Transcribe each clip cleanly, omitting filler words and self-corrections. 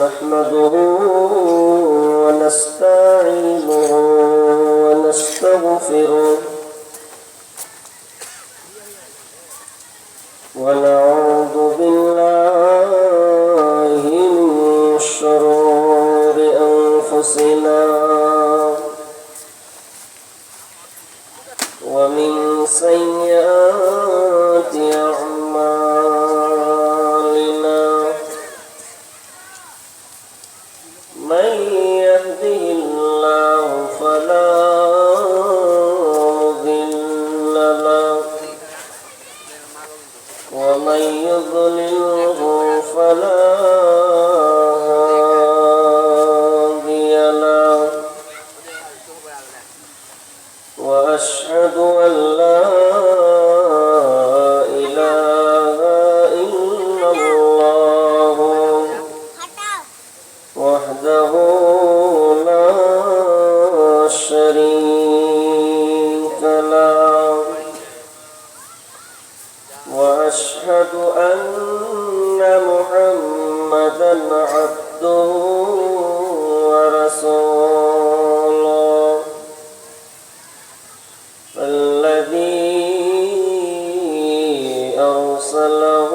نحمده ونستعينه ونستغفره ونعوذ بالله من شرور أنفسنا ومن سيئات أعمالنا من يهده الله فلا مضل له ومن يضلله فلا هادي له وأشهد أن لا إله إلا الله وحده لا شريك له وأشهد أن محمدا عبده ورسوله الذي أرسله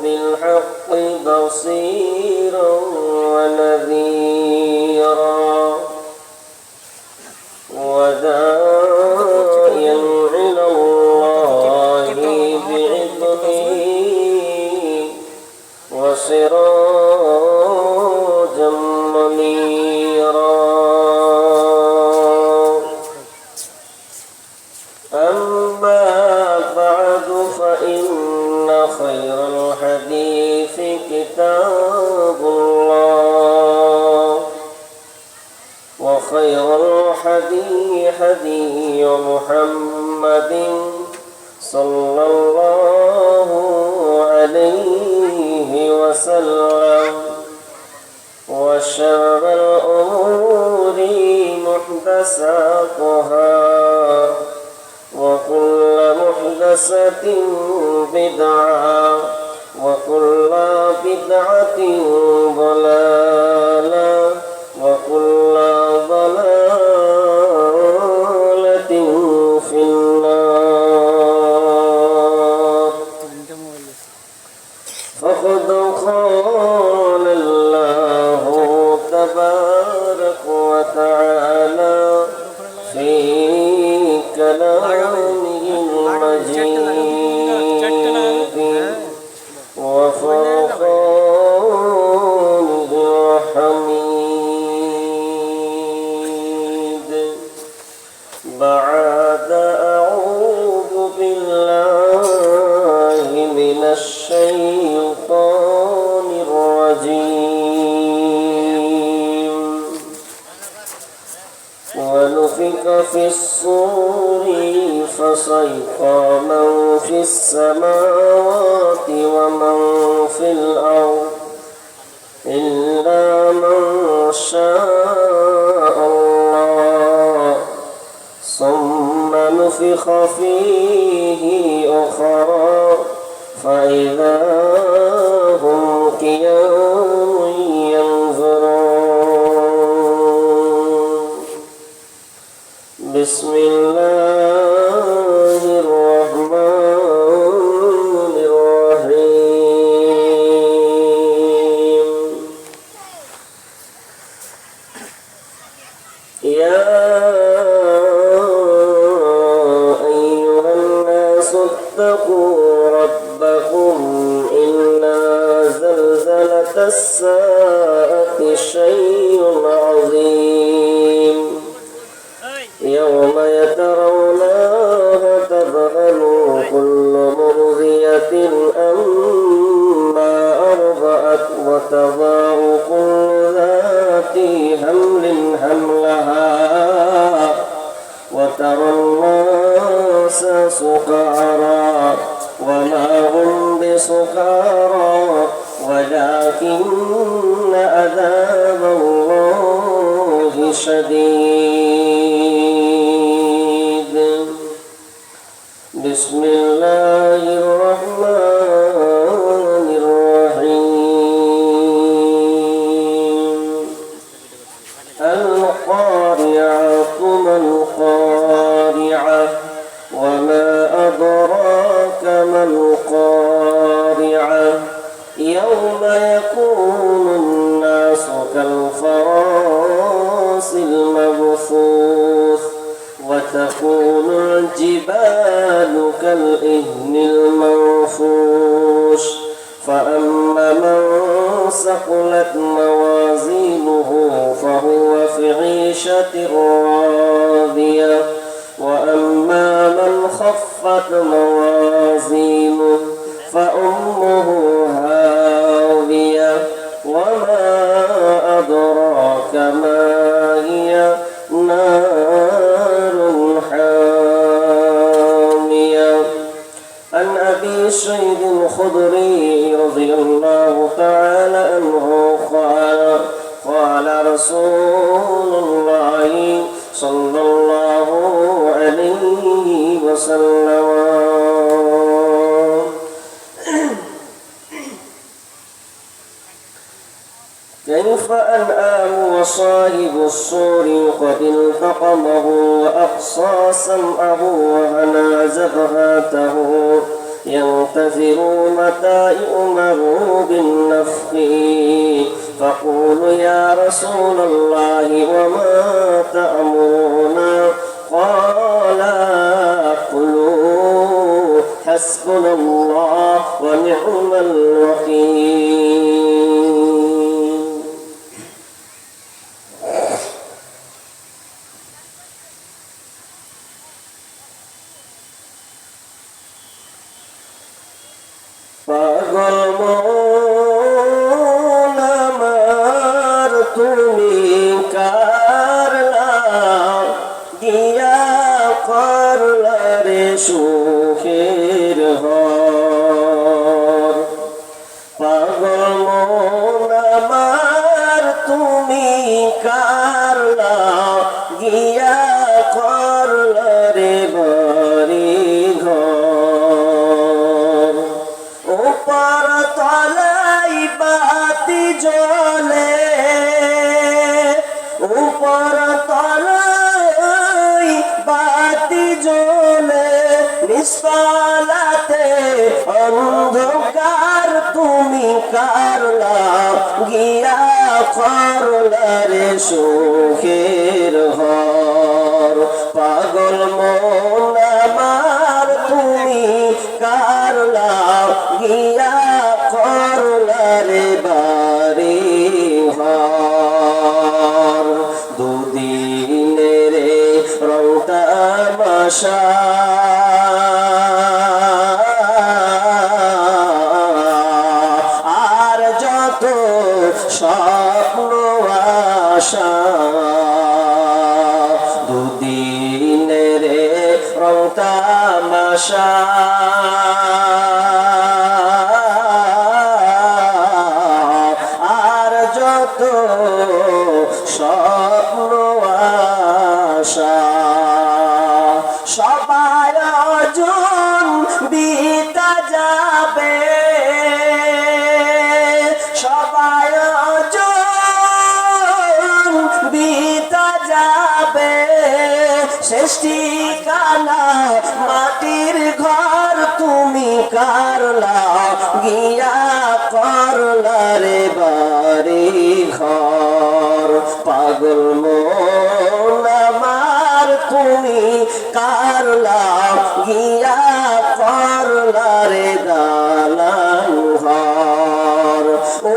بالحق بصيرا ونذيرا وداعيا إلى الله بإذنه وسراجا منيرا أما بعد فإن خير الحديث كتاب الله وخير الحديث هدي محمد صلى الله عليه وسلم وشر الأمور محدثاتها وكل محدثة بدعة وكل بدعة ضلالة وكل ضلالة في النار فقد قال الله تبارك وتعالى في كلامه المجيد وفرقانه الحميد بعد أعوذ بالله من الشيطان الرجيم ونفخ في الصور فصيق من في السماوات ومن في الأرض إلا من شاء الله ثم نفخ فيه أخرى فإذا هم قيام ينظرون بسم الله الرحمن الرحيم يا أيها الناس اتقوا ربكم إن زلزلة الساعة شيء عظيم يوم يترونها تذهل كل مرضية أما أرضعت وتضع كل ذات حمل حملها وترى الناس سكارى وما هم بسكارى ولكن عذاب الله شديد بسم الله الرحمن الرحيم يوم يكون الناس كالفراش المبثوث وتكون الجبال كالإهن المنفوش فأما من ثقلت موازينه فهو في عيشة راضية وأما من خفت موازينه فأمه هاوية وما أدراك ما هي نار حامية. عن أبي سعيد الخدري رضي الله تعالى عنه قال رسول الله صلى الله عليه وسلم كيف أنعام وصاحب الصور قد التقمه وأقصى سمعه وهنا جبهاته ينتظر متى يؤمر بالنفخ فقول يا رسول الله وما تأمرنا قال قلوا حسبنا الله ونعم الوكيل. পাগল মন আমার তুমি কারলা গিয়া করলা রে সুখের ঘর। পাগল মন আমার তুমি কারলা গিয়া করলা রে বাড়ি ঘর। উপর তলাই বাতি জ্বলে উপর তলাই বাতি জ্বলে নিষ্ফলাতে অন্ধকার তুমি কারলা গিয়া করলা রে সুখের ঘর। পাগল মন আমার তুমি কারলা গিয়া করলা রে বাড়ি ঘর। দুদিনের রং তামাশা আর যত স্বপ্ন আশা দুদিনের রং তামাশা আর যত স্বপ্ন আশা সবাই আয়োজন বিতা যাবে সবাই আয়োজন বিতা যাবে শেষ ঠিকানা মাটির ঘর তুমি কারলা গিয়া করলা রে বাড়ি ঘর। পাগল মন আমার তুমি কারলা গিয়া করলা রে দালান ঘর।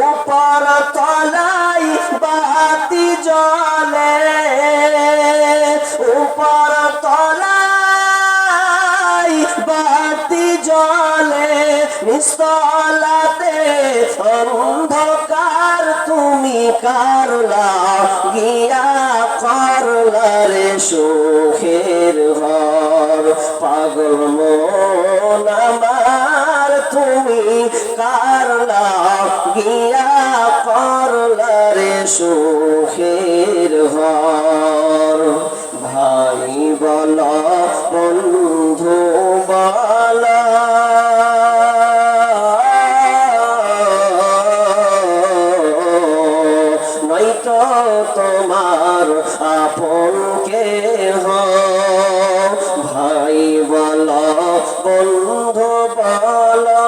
উপর তলাই বাতি জ্বলে উপর তলাই বাতি জ্বলে নিস্তলাতে অন্ধকার তুমি কারলা গিয়া করলা রে সুখের ঘর। পাগল মন আমার তুমি কারলা গিয়া করলা রে সুখের ঘর। ভাই বলা বন্ধু বলা নয়তো তোমার আপন কেহ ভাই বলা বন্ধু বলা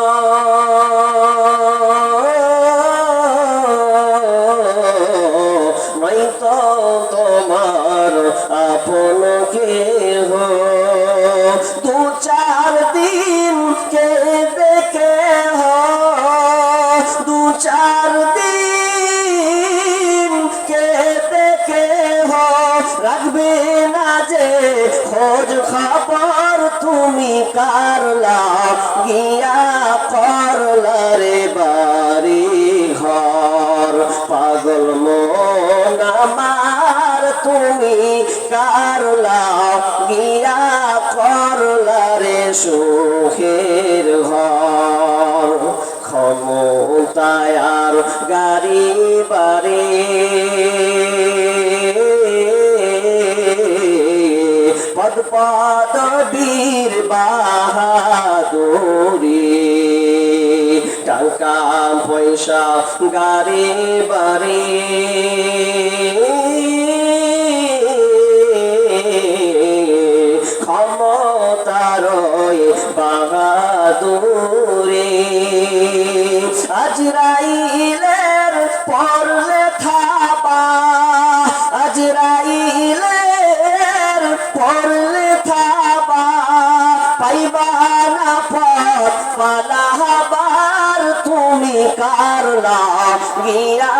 দু চার দিন কে দেখে রাখবে না যে খোঁজ খবর, তুমি কার লাগিয়া করলা রে বাড়ি ঘর। পাগল মন আমার তুমি কার লাগিয়া করলা রে সুখের ঘর। ক্ষমতায় আর গাড়ি বাড়ি পদ পদবীর বাহাদুরি, টাকা পয়সা গাড়ি বাড়ি ক্ষমতার বাহাদুরি। আজরাইলের পরলে থাবা, আজরাইলের পরলে থাবা, পাইবা না পথ পালাবার, তুমি কার লাগিয়া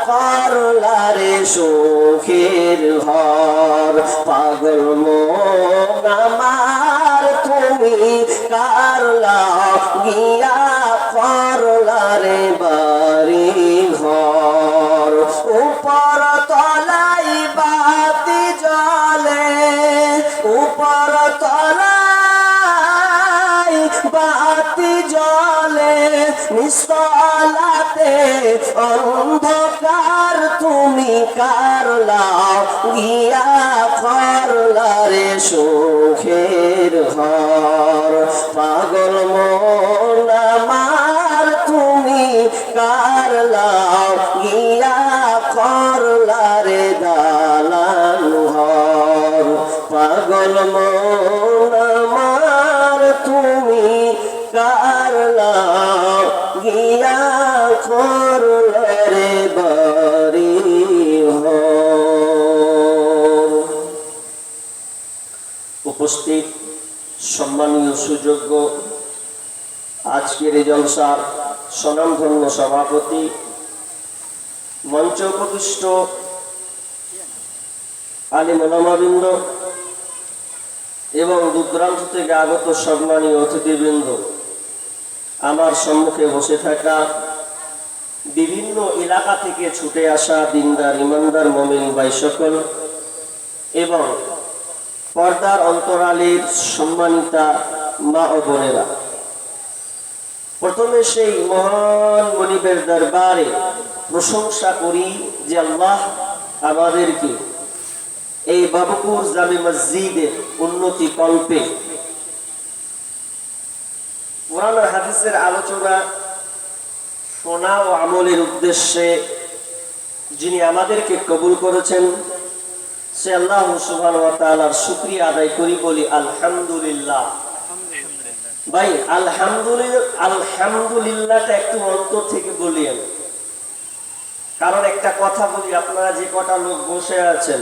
করলা রে সুখের ঘর। পাগল মন আমার তুমি কার লাগিয়া করলা রে বাড়ি ঘর। উপর তলাই বাতি জ্বলে, উপর তলাই বাতি জ্বলে, নিস্তলাতে অন্ধকার, তুমি কার লাগিয়া করলা রে সুখের ঘর। পাগল মন আমার তুমি কার লাগিয়া করলা রে দালান ঘর। পাগল মন আমার তুমি কার লাগিয়া করলা রে বাড়ি ঘর। উপস্থিত সম্মানীয় সুযোগ্য আজকের এই জলসার স্বনামধন্য সভাপতি, মঞ্চ উপবিষ্ট আলিম ওলামাবৃন্দ এবং দূরদূরান্ত থেকে আগত সম্মানীয় অতিথিবৃন্দ, আমার সম্মুখে বসে থাকা বিভিন্ন এলাকা থেকে ছুটে আসা দিনদার ইমানদার মুমিন ভাই সকল এবং পর্দার অন্তরালের সম্মানিতা মা ও বোনেরা, প্রথমে সেই মহান মনিবের দরবারে প্রশংসা করি যে আল্লাহ আমাদেরকে এই বাবুপুর জামে মসজিদের উন্নতি কল্পে কোরআন ও হাদিসের আলোচনা শোনা ও আমলের উদ্দেশ্যে যিনি আমাদেরকে কবুল করেছেন, সে আল্লাহ সুবহানাহু ওয়া তাআলার শুকরিয়া আদায় করি, বলি আলহামদুলিল্লাহ। ভাই আলহামদুলিল্লাহ, আলহামদুলিল্লাহটা একটু অন্তর থেকে বলিয়েন, কারণ একটা কথা বলি, আপনারা যে কটা লোক বসে আছেন,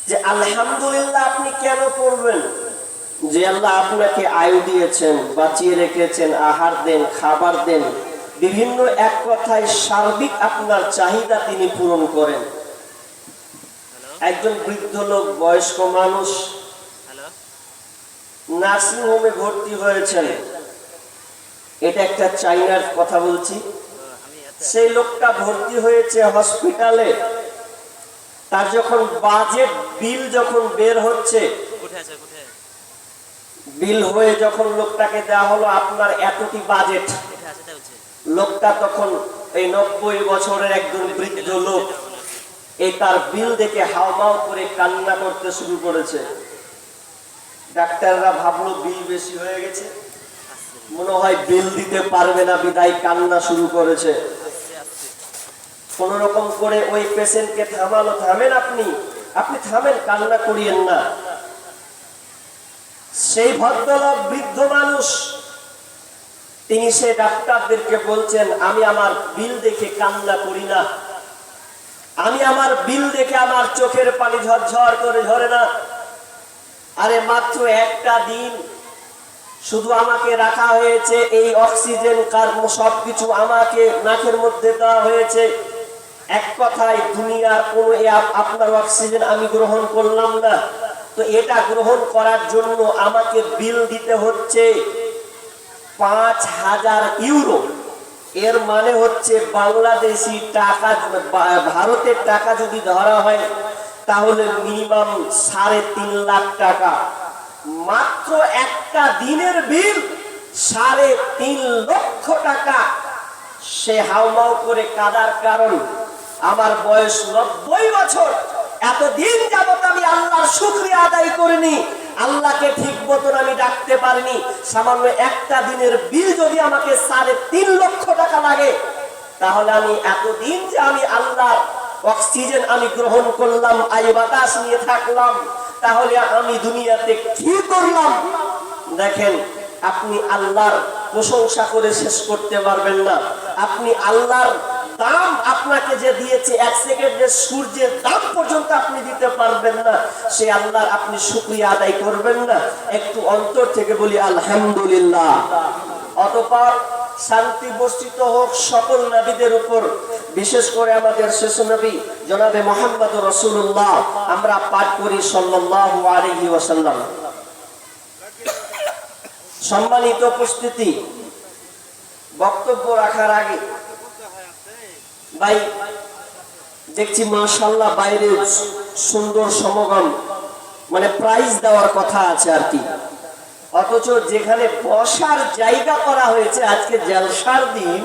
যে আলহামদুলিল্লাহ আপনি কেন পড়বেন? যে আল্লাহ আপনাকে আয়ু দিয়েছেন, বাঁচিয়ে রেখেছেন, আহার দেন, খাবার দেন, বিভিন্ন এক কথায় সার্বিক আপনার চাহিদা তিনি পূরণ করেন। একজন বৃদ্ধ লোক, বয়স্ক মানুষ নার্সিং হোমে ভর্তি হয়েছেন, এটা একটা চাইনার কথা বলছি। সেই লোকটা ভর্তি হয়েছে হসপিটালে, তার যখন বাজেট বিল যখন বের হচ্ছে, বিল হয়ে যখন লোকটাকে দেওয়া হলো আপনার এতটি বাজেট, লোকটা তখন এই 90 বছরের একজন বৃদ্ধ লোক এই তার বিল দেখে হাউমাউ করে কান্না করতে শুরু করেছে। ডাক্তাররা ভাবলো বিল বেশি হয়ে গেছে, মনে হয় বিল দিতে পারবে না, বিদায় কান্না শুরু করেছে। কোন রকম করে ওই পেশেন্টকে থামালো, থামেন আপনি, আপনি থামেন, কান্না করিয়েন না। সেই ভদ্রলোক বৃদ্ধ মানুষ, তিনি সে ডাক্তারদেরকে বলছেন, আমি আমার বিল দেখে কান্না করি না, আমি আমার বিল দেখে আমার চোখের পানি ঝরঝর করে ঝরে না। আরে মাত্র একটা দিন শুধু আমাকে রাখা হয়েছে, এই অক্সিজেন সবকিছু আমাকে নাকের মধ্যে দেওয়া হয়েছে। এক কথায় দুনিয়ার কোনো আপনার অক্সিজেন আমি গ্রহণ করলাম না, তো এটা গ্রহণ করার জন্য আমাকে বিল দিতে হচ্ছে 5,000 ইউরো। এর মানে হচ্ছে বাংলাদেশি টাকা, ভারতের টাকা যদি ধরা হয় তাহলে মিনিমাম 3.5 লাখ টাকা। মাত্র একটা দিনের বিল 3.5 লক্ষ টাকা। সে হাউমাউ করে কাদার কারণ আমার বয়স 90 বছর। এতদিন যাবত আমি আল্লাহর শুকরিয়া আদায় করিনি, আল্লাহকে ঠিক মতন আমি ডাকতে পারিনি। সামান্য একটা দিনের বিল যদি আমাকে 3.5 লক্ষ টাকা লাগে, তাহলে আমি এতদিন যে আমি আল্লাহর অক্সিজেন আমি গ্রহণ করলাম, আয় বাতাস নিয়ে থাকলাম, তাহলে আমি দুনিয়াতে কি করলাম? দেখেন, আপনি আল্লাহর প্রশংসা করে শেষ করতে পারবেন না। আপনি আল্লাহর দাম আপনাকে যে দিয়েছে, 1 সেকেন্ডের সূর্যের দাম পর্যন্ত আপনি দিতে পারবেন না। সে আল্লাহর আপনি শুকরিয়া আদায় করবেন না? একটু অন্তর থেকে বলি আলহামদুলিল্লাহ। অতঃপর শান্তি বর্ষিত হোক সকল নবীদের উপর, বিশেষ করে আমাদের শেষ নবী জনাবে মুহাম্মদ রাসূলুল্লাহ। আমরা পাঠ করি সাল্লাল্লাহু আলাইহি ওয়াসাল্লাম। সম্মানিত উপস্থিতি, বক্তব্য রাখার আগে ভাই দেখছি মাশাআল্লাহ বাইরে সুন্দর সমাগম, মানে প্রাইজ দেওয়ার কথা আছে আর কি, অথচ যেখানে বসার জায়গা করা হয়েছে আজকে জলসার দিন,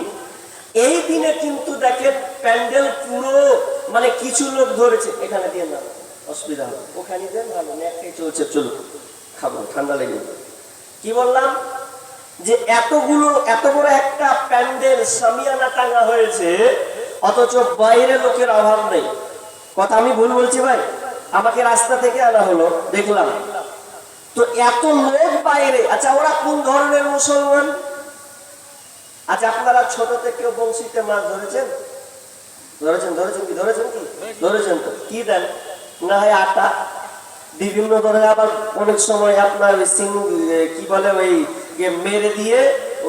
এই দিনে কিন্তু দেখেন প্যান্ডেল পুরো, মানে কিছু লোক ধরেছে এখানে দিয়ে না, অসুবিধা হবে, ওখানে দেন, ভালো একটাই চলছে, চলো খাবো, ঠান্ডা লেগে। কি বললাম যে এত বড় একটা প্যান্ডেল সামিয়ানা টাঙা হয়েছে, অথচ বাইরে লোকের অভাব নেই। কথা আমি ভুল বলছি ভাই? আমাকে রাস্তা থেকে আনা হলো, দেখলাম তো এত লোক বাইরে। আচ্ছা, ওরা কোন ধরনের মুসলমান? আচ্ছা, আপনারা ছোট থেকে বংশীতে মাছ ধরেছেন? ধরেছেন তো কি দেন? না হয় আটা, বিভিন্ন ধরনের, আবার অনেক সময় আপনার কি বলে ওই মেরে দিয়ে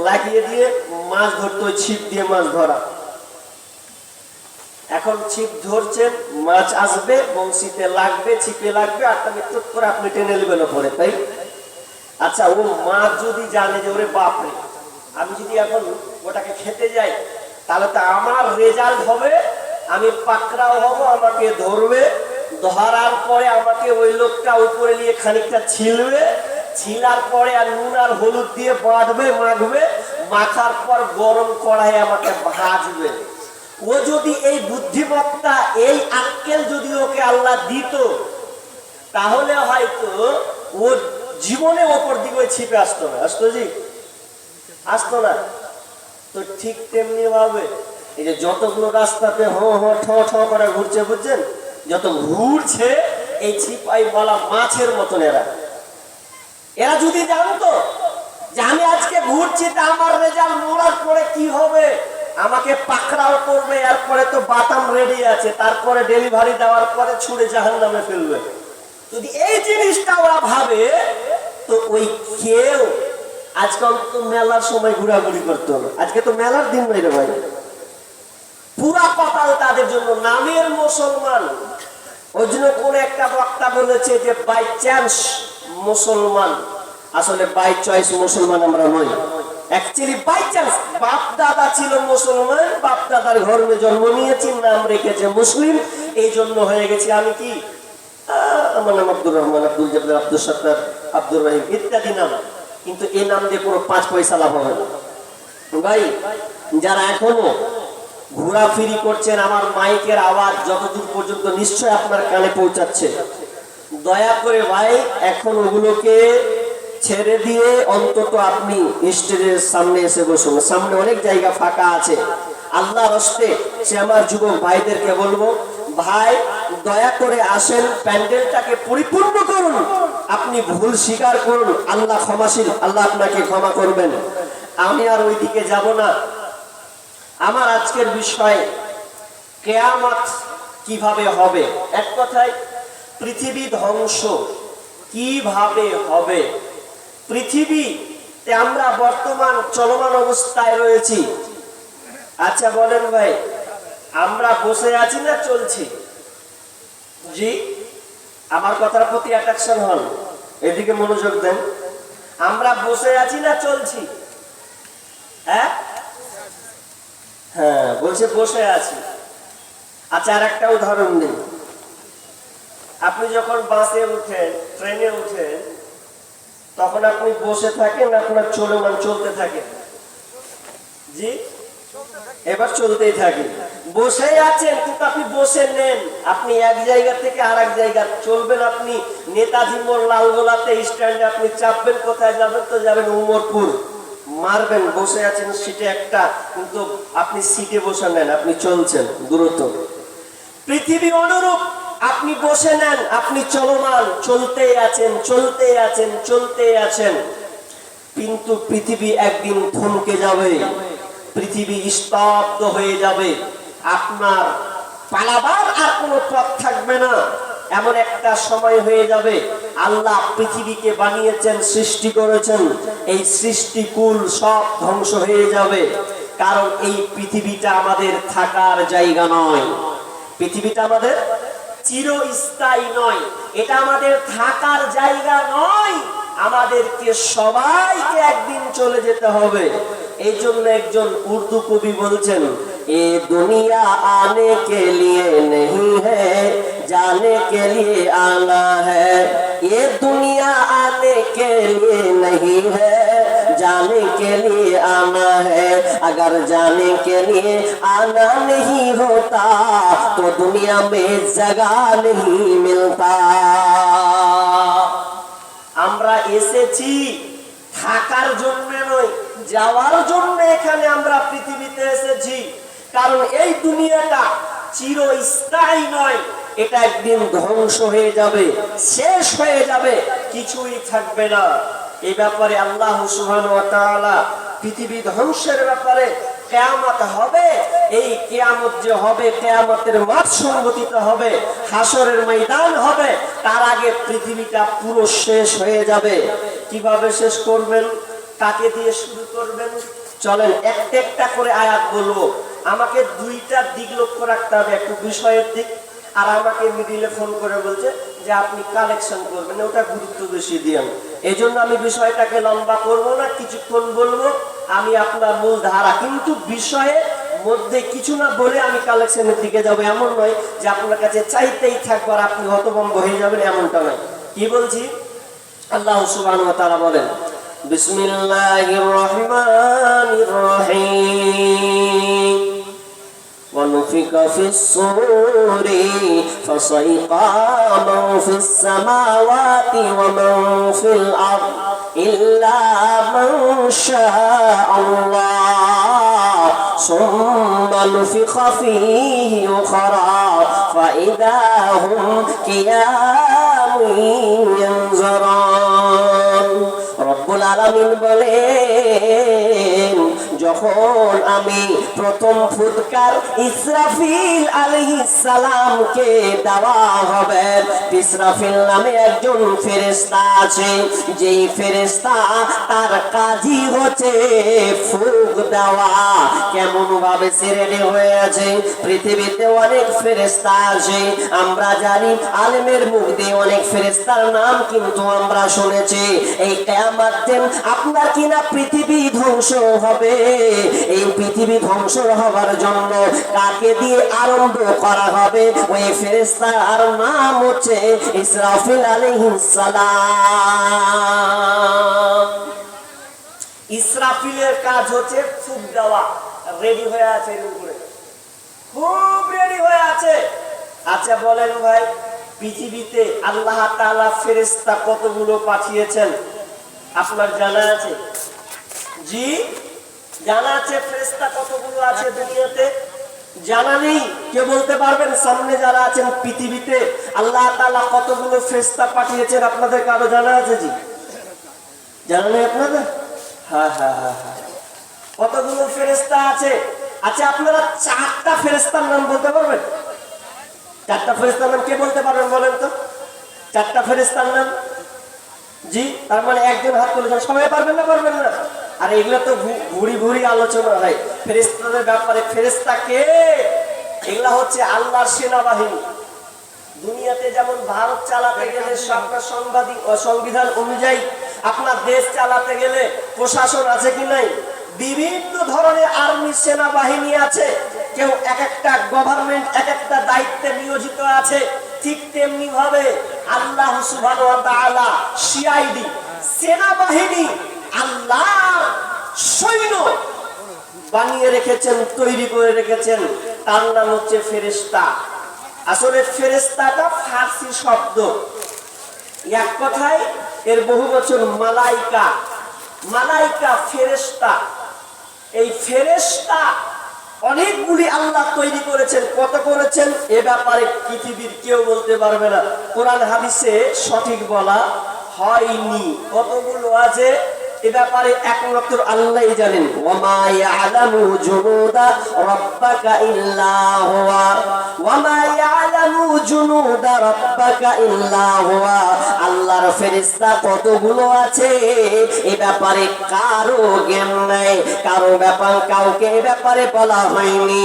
লাগিয়ে দিয়ে মাছ ধরতে, ওই ছিপ দিয়ে মাছ ধরা। এখন ছিপ ধরছেন, মাছ আসবে, বংশীতে লাগবে, ছিপে লাগবে, আর তাকে টুক করে আপনি টেনে নেবেন ওপরে, তাই? আচ্ছা, ও মাছ যদি জানে যে ওরে বাপরে, আমি যদি এখন ওটাকে খেতে যাই তাহলে তো আমার রেজাল্ট হবে, আমি পাকড়াও হব, আমাকে ধরবে, ধরার পরে আমাকে ওই লোকটা উপরে নিয়ে খানিকটা ছিলবে, ছিলার পরে আর নুন আর হলুদ দিয়ে বাঁধবে, মাখবে, মাখার পর গরম কড়াইয়ে আমাকে ভাজবে। ও যদি এই বুদ্ধিমত্তা, এই আক্কেল যদি ওকে আল্লাহ দিত, তাহলে হয়তো ও জীবনে ওপর দিকে ওই ছিপে আসতো না। আসতো না। তো ঠিক তেমনি ভাবে এই যে যতগুলো রাস্তাতে হ হ ঠ ঠ করে ঘুরছে, বুঝছেন, যত ঘুরছে এই ছিপাই বলা মাছের মতন, এরা যদি জানতো যে আমি আজকে ঘুরছি, তা আমার রেজাল্ট মোড়ার পরে কি হবে, আমাকে পাকড়াও করবে, এরপরে তো বাতাম রেডি আছে, তারপরে ডেলিভারি দেওয়ার পরে ছুড়ে জাহান্নামে ফেলবে। যদি এই জিনিসটা ওরা ভাবে, তো ওই কেউ আজকাল তো মেলার সময় ঘোরাঘুরি করতে হবে। আজকে তো মেলার দিন নয় রে ভাই, পুরা কপাল তাদের জন্য, নামের মুসলমান। ওই জন্য কোন একটা বক্তা বলেছে যে বাই চান্স মুসলমান, আসলে বাই চয়েস মুসলমান আমরা নই, অ্যাকচুয়ালি বাই চান্স। বাপ দাদা ছিল মুসলমান, বাপ দাদার ধর্মে জন্ম নিয়েছি, নাম রেখেছে মুসলিম, এই জন্য হয়ে গেছি আমি কি, আমার নাম আব্দুর রহমান, আব্দুল জব্বার, আব্দুল সত্তার, আব্দুর রহিম ইত্যাদি নাম, কিন্তু এই নাম দিয়ে কোনো 5 পয়সা লাভ হবে না ভাই। যারা এখনো ঘোরাফেরি করছেন, আমার মাইকের আওয়াজ যতদূর পর্যন্ত নিশ্চয় আপনার কানে পৌঁছাচ্ছে, দয়া করে ভাই এখন ওগুলোকে ছেড়ে দিয়ে অন্তত আপনি স্টেজের সামনে এসে বসুন। সামনে অনেক জায়গা ফাঁকা আছে। আল্লাহর হস্তে সে আমার যুবক ভাইদেরকে বলবো, ভাই দয়া করে আসেন, প্যান্ডেলটাকে পরিপূর্ণ করুন, আপনি ভুল স্বীকার করুন, আল্লাহ ক্ষমাশীল, আল্লাহ আপনাকে ক্ষমা করবেন। আমি আর ওই দিকে যাব না। আমার আজকের বিষয় কিয়ামত কিভাবে হবে। এক কথায় পৃথিবী ধ্বংস কিভাবে হবে, পৃথিবী আমরা বর্তমান চলমান অবস্থায় রয়েছি। আচ্ছা বলেন ভাই, আমরা বসে আছি না চলছি? জি, আমার কথার প্রতি অ্যাট্রাকশন হন, এদিকে মনোযোগ দেন। আমরা বসে আছি না চলছি? হ্যাঁ হ্যাঁ, বলছে বসে আছি। আচ্ছা, আর একটা উদাহরণ দিন। আপনি যখন বাসে উঠেন, ট্রেনে উঠেন, তখন আপনি বসে থাকেন, আপনার চলতে থাকে? জি, এবার চলতেই থাকে। বসে আছেন কিন্তু আপনি বসে নেন, আপনি এক জায়গা থেকে আর এক জায়গা চলবেন। আপনি নেতাজি মোড় লালগোলাতে স্ট্যান্ডে আপনি চাপবেন, কোথায় যাবেন? তো যাবেন উমরপুর, মারবেন। বসে আছেন সিটে একটা, কিন্তু আপনি সিটে বসে নেন, আপনি চলছেন দ্রুত। পৃথিবী অনুরূপ, আপনি বসে নেন, আপনি চলমান, চলতে আছেন, চলতে আছেন, চলতে আছেন। কিন্তু পৃথিবী একদিন থমকে যাবে, পৃথিবী স্তব্ধ হয়ে যাবে, আপনার পালাবার আর কোনো পথ থাকবে না। এমন একটা সময় হয়ে যাবে, আল্লাহ পৃথিবীকে বানিয়েছেন, সৃষ্টি করেছেন, এই সৃষ্টিকুল সব ধ্বংস হয়ে যাবে। কারণ এই পৃথিবীটা আমাদের থাকার জায়গা নয়, পৃথিবীটা আমাদের চিরস্থায়ী নয়, এটা আমাদের থাকার জায়গা নয়। আমাদেরকে সবাইকে একদিন চলে যেতে হবে। এই জন্য একজন উর্দু কবি বলছেন, এ দুনিয়া আনে কে লিয়ে नहीं है जाने के लिए आना है, ये दुनिया आने के लिए नहीं है जाने के लिए आना है, अगर जाने के लिए आना नहीं होता तो दुनिया में जगह नहीं मिलता। আমরা এসেছি থাকার জন্য নয়, যাওয়ার জন্য এখানে আমরা পৃথিবীতে এসেছি। কারণ এই দুনিয়াটা চিরস্থায়ী নয়, এটা একদিন ধ্বংস হয়ে যাবে, শেষ হয়ে যাবে, কিছুই থাকবে না। এই ব্যাপারে আল্লাহ সুবহানাহু ওয়া তাআলা পৃথিবী ধ্বংসের ব্যাপারে, কিয়ামত হবে, এই কিয়ামত যে হবে, কিয়ামতের মাঠ সংগঠিত হবে, হাসরের ময়দান হবে, তার আগে পৃথিবীটা পুরো শেষ হয়ে যাবে। কিভাবে শেষ করবেন? কাকে দিয়ে শুরু করবেন? চলেন একটা একটা করে আয়াত বলবো। আমাকে দুইটা দিক লক্ষ্য রাখতে হবে, একটু বিষয়ের দিক, আর আমাকে মিডিলে ফোন করে বলছে যে আপনি কালেকশন করবেন, ওটা গুরুত্ব বেশি দিয়েন। এই জন্য আমি বিষয়টাকে লম্বা করবো না, কিছুক্ষণ বলবো, আমি আপনার মূল ধারা, কিন্তু বিষয়ের মধ্যে কিছু না বলে আমি কালেকশনের দিকে যাবো, এমন নয় যে আপনার কাছে চাইতেই থাকবো আর আপনি হতভম্ব হয়ে যাবেন, এমনটা নয়। কি বলছি? আল্লাহ সুবহানাহু ওয়া তাআলা বলেন, বিসমিল্লাহির রহমানির রহিম, ونفخ في الصور فصعق من في السماوات ومن في الأرض إلا من شاء الله ثم نفخ فيه أخرى فإذا هم قيام ينظرون। রব্বুল আলামিন বলেন, যখন আমি প্রথম ফুৎকার ইসরাফিল আলাইহিস সালামকে দেওয়া হবে, ইসরাফিল নামে একজন ফেরেশতা আছে, যেই ফেরেশতা তার কাজই হচ্ছে ফুঁক দেওয়া। কেমন ভাবে শ্রেণী হয়ে আছে, পৃথিবীতে অনেক ফেরেশতা আছে, আমরা জানি, আলেমের মুখ দিয়ে অনেক ফেরেশতার নাম কিন্তু আমরা শুনেছি। এই কিয়ামত দিন আপনার কিনা পৃথিবী ধ্বংস হবে, এই পৃথিবী ধ্বংস হওয়ার জন্য কাকে দিয়ে আরম্ভ করা হবে? ওই ফেরেশতার নাম হচ্ছে ইসরাফিল আলাইহিস সালাম। ইসরাফিলের কাজ হচ্ছে ফুঁক দেওয়া। রেডি হয়ে আছে, খুব রেডি হয়ে আছে। আচ্ছা বলেন ভাই, পৃথিবীতে আল্লাহ তাআলা ফেরেশতা কতগুলো পাঠিয়েছেন আপনার জানা আছে? জি, জানা আছে ফেরেশতা কতগুলো আছে দুনিয়াতে? জানা নেই? কে বলতে পারবেন সামনে যারা আছেন পৃথিবীতে আল্লাহ তাআলা কতগুলো ফেরেশতা পাঠিয়েছেন? আপনাদের কারো জানা আছে? জি, জানা নেই আপনাদের? হ্যাঁ হ্যাঁ হ্যাঁ হ্যাঁ, কতগুলো ফেরেশতা আছে? আচ্ছা, আপনারা চারটা ফেরেশতার নাম বলতে পারবেন? চারটা ফেরেশতার নাম কে বলতে পারবেন বলেন তো? চারটা ফেরেশতার নাম জি, তার মানে একজন হাত তুলেছেন, সবাই পারবেন না? পারবেন না। আর এগুলো তো ভুড়ি ভুড়ি আলোচনা হয় ফেরেশতাদের ব্যাপারে। ফেরেশতা কে? এগুলা হচ্ছে আল্লাহর সেনাবাহিনী। দুনিয়াতে যেমন ভারত চালাতে গেলে সংবিধান অনুযায়ী আপনার দেশ চালাতে গেলে প্রশাসন আছে কি নাই, বিভিন্ন ধরনের আর্মি সেনাবাহিনী আছে, কেউ এক একটা গভর্নমেন্ট এক একটা দায়িত্বে নিয়োজিত আছে। ঠিক তেমনি ভাবে আল্লাহ সুবহানাহু ওয়া তাআলা সিআইডি সেনাবাহিনী, আল্লাহর সৈন্য বানিয়ে রেখেছেন, তৈরি করে রেখেছেন। তার নাম হচ্ছে ফেরেশতা। আসলে ফেরেশতাটা ফার্সি শব্দ, এক কথায় এর বহু বচন মালাইকা। মালাইকা ফেরেশতা। এই ফেরেশতা অনেকগুলি আল্লাহ তৈরি করেছেন। কত করেছেন এ ব্যাপারে পৃথিবীর কেউ বলতে পারবে না, কোরআন হাদিসে সঠিক বলা হয়নি। কতগুলো আছে এ ব্যাপারে একমাত্র আল্লাহই জানেন। ওয়ামা ইয়ালামু জুনুদা রাব্বাকা ইল্লা হুয়া, ওয়ামা ইয়ালামু জুনুদা রাব্বাকা ইল্লা হুয়া। আল্লাহর ফেরেশতা কতগুলো আছে এ ব্যাপারে কারো জ্ঞান নাই, কারো ব্যাপার কাউকে এ ব্যাপারে বলা হয়নি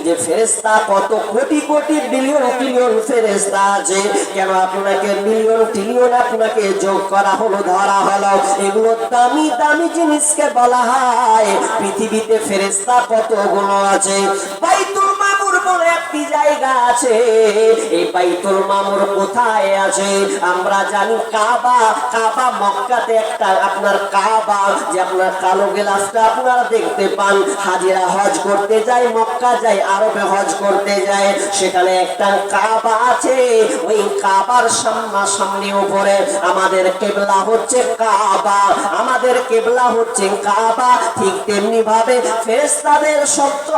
যে ফেরেশতা কত কোটি কোটি বিলিয়ন ট্রিলিয়ন ফেরেশতা আছে। কেন আপনাকে মিলিয়ন ট্রিলিয়ন আপনাকে যোগ করা হলো, ধরা হলো, এগুলো দামি দামি জিনিসকে বলা হয়। পৃথিবীতে ফেরেশতা কতগুলো আছে। বাইতুল মামুর বলে একটি জায়গা আছে। এই বাইতুল মামুর কোথায় আছে? আমরা জানি কাবা। কাবা মক্কাতে একটা আপনার কাবা, যে আপনার কালো গ্লাসটা আপনারা দেখতে পান, হাজিরা হজ করতে যায়, মক্কা যায়, আরবে হজ করতে যায়, সেখানে একটা কাবা আছে। ওই কাবার সামনে উপরে আমাদের কিবলা হচ্ছে কাবা, আমাদের কিবলা হচ্ছে কাবা। ঠিক তেমনি ভাবে ফেরেশতাদের সপ্ত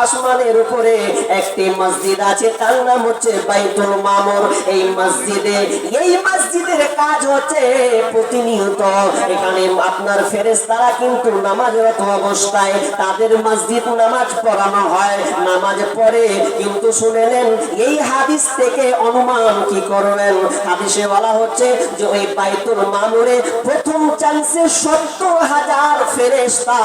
আসমানের উপরে একটি মসজিদ আছে, তার নাম হচ্ছে বাইতুল মামুর। এই মসজিদের কাজ হচ্ছে প্রতিনিয়ত এখানে আপনার ফেরেশতারা কিন্তু নামাজরত অবস্থায় তাদের মসজিদ নামাজ পড়ানো হয়, নামাজ পড়ে। কিন্তু শুনে নেন, এই হাদিস থেকে অনুমান কি করবেন? হাদিসে বলা হচ্ছে যে ওই বাইতুল মামুরে প্রথম চান্সে 70,000 ফেরেশতা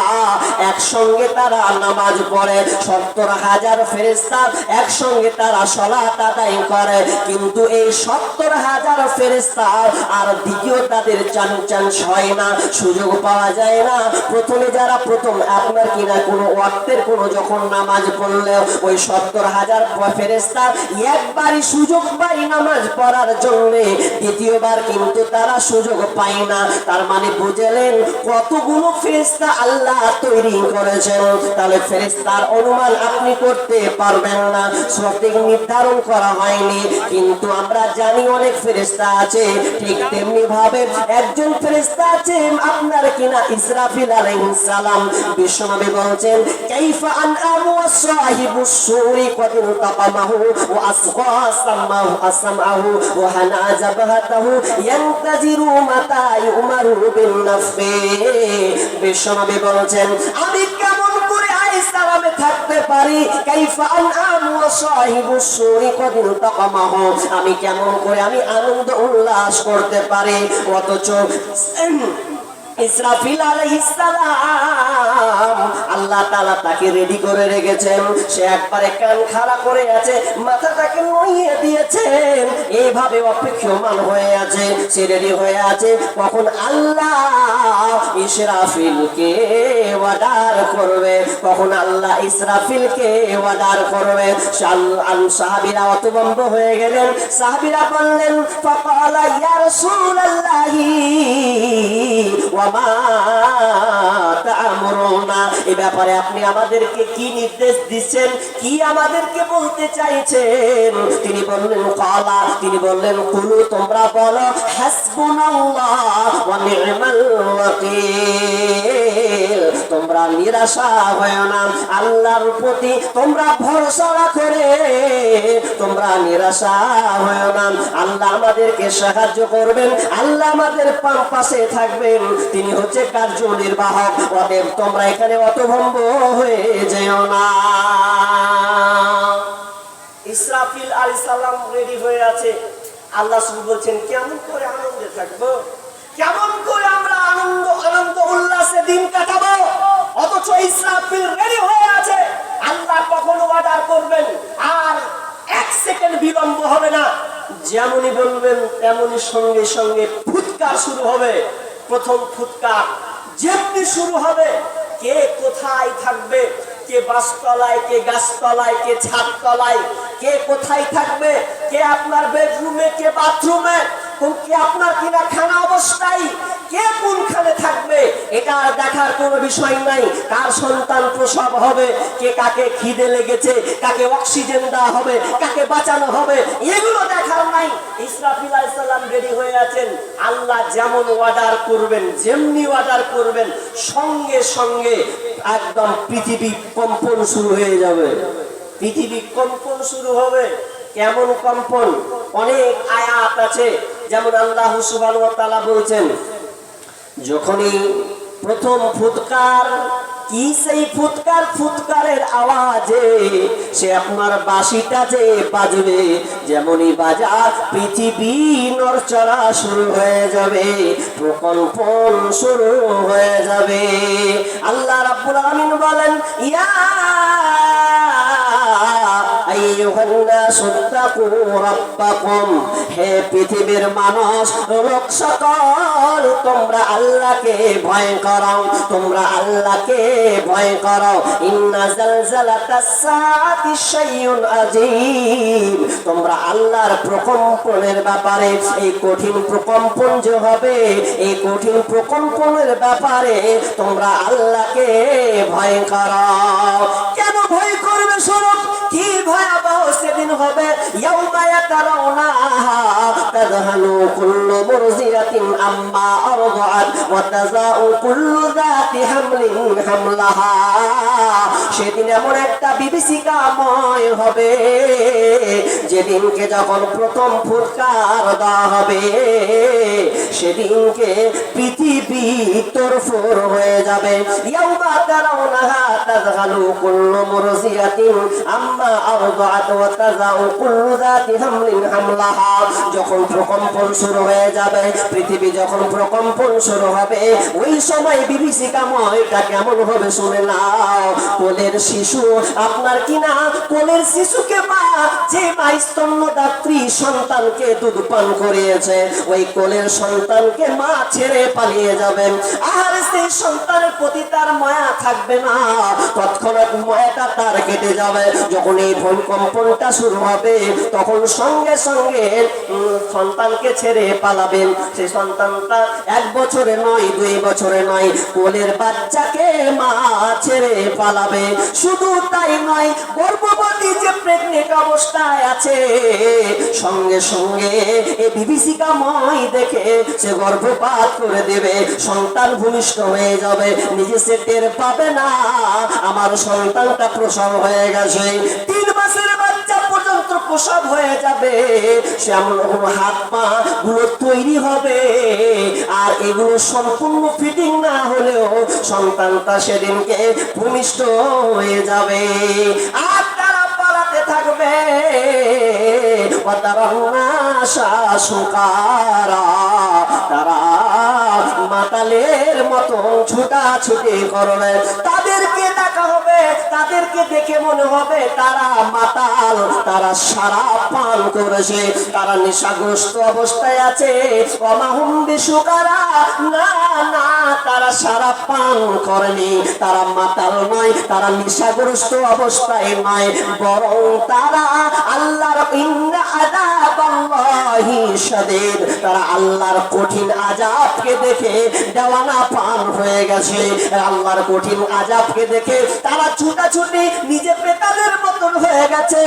একসঙ্গে তারা নামাজ পড়ে, 70,000 ফেরেশতা একসঙ্গে তারা সালাত আদায় করে। কিন্তু এই 70,000 ফেরেশতা আর দ্বিতীয় তাদের চান্স হয় না, সুযোগ পাওয়া যায় না। প্রথমে যারা প্রথম আপনার কিনা কোনো ওয়াক্তের কোনো যখন নামাজ পড়লে ওই 70,000 ফেরেশতা একবারই সুযোগ পায় নামাজ পড়ার জন্য, দ্বিতীয়বার কিন্তু তারা সুযোগ পায় না। তার মানে বুঝলেন কতগুলো ফেরেশতা আল্লাহ তৈরি করেছেন। তাহলে ফেরেশতার অনুমান আপনি করতে পারবেন না, সঠিক নির্ধারণ করা হয়নি। কিন্তু আমরা জানি অনেক ফেরেশতা আছে। ঠিক তেমনি ভাবে একজন ফেরেশতা আছে আপনার কিনা ইসরাফিল আলাইহিস সালাম। বিশ্বনবী বলেন, কাইফা আনআমু ওয়াসাহিবুস সুরি কদ তাকামাহু ওয়া আসগা আসমাহু ওয়া হানা জাবহাতাহু ইয়ানতাজিরু মাতা ইউমারু বিন নাফি। বিশ্বনবী বলেন, আমি কেমন করে আইসালামে থাকতে পারি? কাইফা আনআমু ওয়াসাহিবুস সুরি কদ তাকামাহু, আমি কেমন করে আমি আনন্দ উল্লাস করতে পারি? অথচ ইসরাফিল আলাইহিস সালাম আল্লাহ তাআলা তাকে রেডি করে রেখেছেন। সে একবারে কান খাড়া করে আছে, মাথাটাকে নইয়ে দিয়েছেন, এইভাবে অপেক্ষমান হয়ে আছে। সে রেডি হয়ে আছে কখন আল্লাহ ইসরাফিলকে অর্ডার করবে, কখন আল্লাহ ইসরাফিলকে অর্ডার করবে। সাহাবীরা হতভম্ব হয়ে গেলেন। সাহাবীরা বললেন, ফাকালা ইয়া রাসূলুল্লাহি এ ব্যাপারে আপনি আমাদেরকে কি নির্দেশ দিচ্ছেন, কি আমাদেরকে বলতে চাইছেন? তিনি বললেন কালা, তিনি বললেন কুলু, তোমরা বলো হাসবুনাল্লাহ ওয়া নি'মাল ওয়াকিল। তোমরা নিরাশা হয় না, আল্লাহর প্রতি তোমরা ভরসা করে, তোমরা নিরাশা হয় না। আল্লাহ আমাদেরকে সাহায্য করবেন, আল্লাহ আমাদের পাশে থাকবেন, তিনি হচ্ছে কার্যনির্বাহক। অতএব তোমরা এখানে হতভম্ব হয়ে যেও না। ইসরাফিল আলাইহিস সালাম রেডি হয়ে আছে। আল্লাহ শুধু বলছেন কেমন করে আনন্দে থাকবো? কেমন করে আমরা আনন্দ আনন্দ উল্লাসে দিন কাটাবো, অথচ ইসরাফিল রেডি হয়ে আছে। আল্লাহ কখন অর্ডার করবেন আর এক সেকেন্ড বিলম্ব হবে না, যেমনই বলবেন তেমনই সঙ্গে সঙ্গে ফুৎকার শুরু হবে। প্রথম ফুৎকার যেমনি শুরু হবে, কে কোথায় থাকবে, কে বাসতলায়, কে গাছতলায়, কে ছাদতলায়, কে কোথায় থাকবে, কে আপনার বেডরুমে, কে বাথরুমে, কে আপনার কিনা খানা অবস্থায়, কে কোনখানে থাকবে, এটা দেখার কোনো বিষয় নাই। কার সন্তান প্রসব হবে, কে কাকে খিদে লেগেছে, কাকে অক্সিজেন দেওয়া হবে, কাকে বাঁচানো হবে, এগুলো দেখার নাই। ইসরাফিল আলাইহিস সালাম রেডি হয়ে আছেন। আল্লাহ যেমন অর্ডার করবেন, যেমনি অর্ডার করবেন, সঙ্গে সঙ্গে একদম পৃথিবী কম্পন শুরু হয়ে যাবে। পৃথিবী কম্পন শুরু হবে। কেমন কম্পন? অনেক আয়াত আছে, যেমন আল্লাহ সুবহানাহু ওয়া তাআলা বলছেন, যখনই প্রথম ফুৎকার, কি সেই ফুৎকার, ফুৎকারের আওয়াজে সে আপনার বাঁশিটা যে বাজবে, যেমনই বাজা পৃথিবী নড়চড়া শুরু হয়ে যাবে, প্রকম্পন শুরু হয়ে যাবে। আল্লাহ রাব্বুল আলামিন বলেন, ইয়া হে পৃথিবীর মানুষ, লোক সকল, তোমরা আল্লাহকে ভয় করো, তোমরা আল্লাহকে ভয় করো। ইন্না জালজালাতাস সাআতি শাইউন আযীম, তোমরা আল্লাহর প্রকম্পনের ব্যাপারে, এই কঠিন প্রকম্পন যে হবে, এই কঠিন প্রকম্পনের ব্যাপারে তোমরা আল্লাহকে ভয় করো। কেন ভয় করবে? শোনো কি ভয়াবহ সেদিন হবে। ইয়াউমা ইয়াতারাউনাহা তাযহালু কুল্লু মুরজিয়াতিন আম্মা আরদাআত ওয়া তাযাউ কুল্লু যাতি হামলিন হামলাহা। সেদিন এমন একটা বিভীষিকাময় হবে, যেদিনকে যখন প্রথম ফুৎকার দেওয়া হবে, সেদিনকে পৃথিবী তোরফোর হয়ে যাবে। ইয়াউমা তারাউনাহা তাযহালু কুল্লু মুরজিয়াতিন আম্মা আরদাআত ওয়া তাযাউ কুল্লু যাতি হামলিন হামলাহা। যখন প্রকম্পন শুরু হয়ে যাবে, পৃথিবী যখন প্রকম্পন শুরু হবে, ওই সময় বিভীষিকাময়টা কেমন হবে শুনে নাও। কোলের শিশু, আপনার কিনা কোলের শিশুকে মা, যে মা স্তন্যদাত্রী সন্তানকে দুধ পান করিয়েছে, ওই কোলের সন্তানকে মা ছেড়ে পালিয়ে যাবেন। আর সেই সন্তানের প্রতি তার মায়া থাকবে না, তৎক্ষণাৎ মায়াটা তার কেটে যাবে। যখন এই ভূমিকম্পনটা শুরু হবে, তখন সঙ্গে সঙ্গে সন্তানকে ছেড়ে পালাবেন। সেই সন্তানটা 1 বছরে নয়, 2 বছরে নয়, কোলের বাচ্চাকে মা ছেড়ে পালাবে। শুধু তাই নয়, গর্ভবতী যে প্রেগনেন্ট অবস্থায় আছে, সঙ্গে সঙ্গে এই বিভীষিকাময় দেখে সে গর্ভপাত করে দেবে, সন্তান ভূমিষ্ঠ হয়ে যাবে। নিজে সে টের পাবে না আমার সন্তানটা প্রসব হয়ে গেছে। 3 মাসের বাচ্চা পর্যন্ত প্রসব হয়ে যাবে, সেমন হাত পা গুলো তৈরি হবে, আর এগুলো সম্পূর্ণ ফিটিং না হলেও সন্তানটা সেদিনকে ভূমিষ্ঠ হয়ে যাবে। আর তারা পালাতে থাকবে, তারা মাতালের মতো ছুটাছুটি করবে। তাদেরকে দেখা হবে, তাদেরকে দেখে মনে হবে তারা মাতাল, তারা শরাব পান করেছে, তারা নেশাগ্রস্ত অবস্থায় আছে। ওয়ামাহুম বিসুকারা, না না, তারা শরাব পান করেনি, তারা মাতাল নয়, তারা নেশাগ্রস্ত অবস্থায় নয়, বরং তারা আল্লাহর ইন্না আযাবাল্লাহি শাদীদ, তারা আল্লাহর কঠিন আযাবকে দেখে দেওয়ানা পান হয়ে গেছে। আল্লাহর কঠিন আযাবকে দেখে তারা ছুটাছুটি নিজে পেতালের মতন হয়ে গেছে,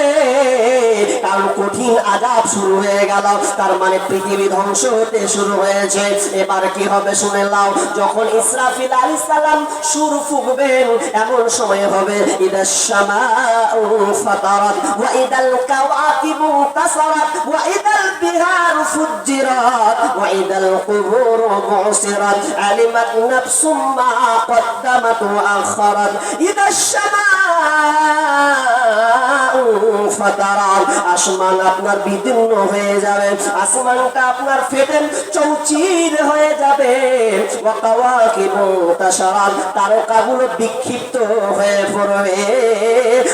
কারণ কঠিন আযাব শুরু হয়ে গেল, তার মানে পৃথিবী ধ্বংস হতে শুরু হয়েছে। এবার কি হবে শুনে নাও। যখন ইসরাফিল আলাইহিস সালাম সুর ফুঁকবেন, এমন সময় হবে ইদাশ শামাউ ফাতারাত ওয়া ইদাল কাওয়াকিবু তাসারাত ওয়া ইদাল বিহারু ফুজ্জিরাত ওয়া ইদাল কুবুরু বুসিরাত আলিমাত নাফসুম মা কদ্দামাত ওয়া আখারাত ইদাশ শামাউ ফাতারাত আসমান আপনার বিদীর্ণ হয়ে যাবে, আসমানটা আপনার ফেটে চৌচির হয়ে যাবে, তারকাগুলো বিক্ষিপ্ত হয়ে পড়বে,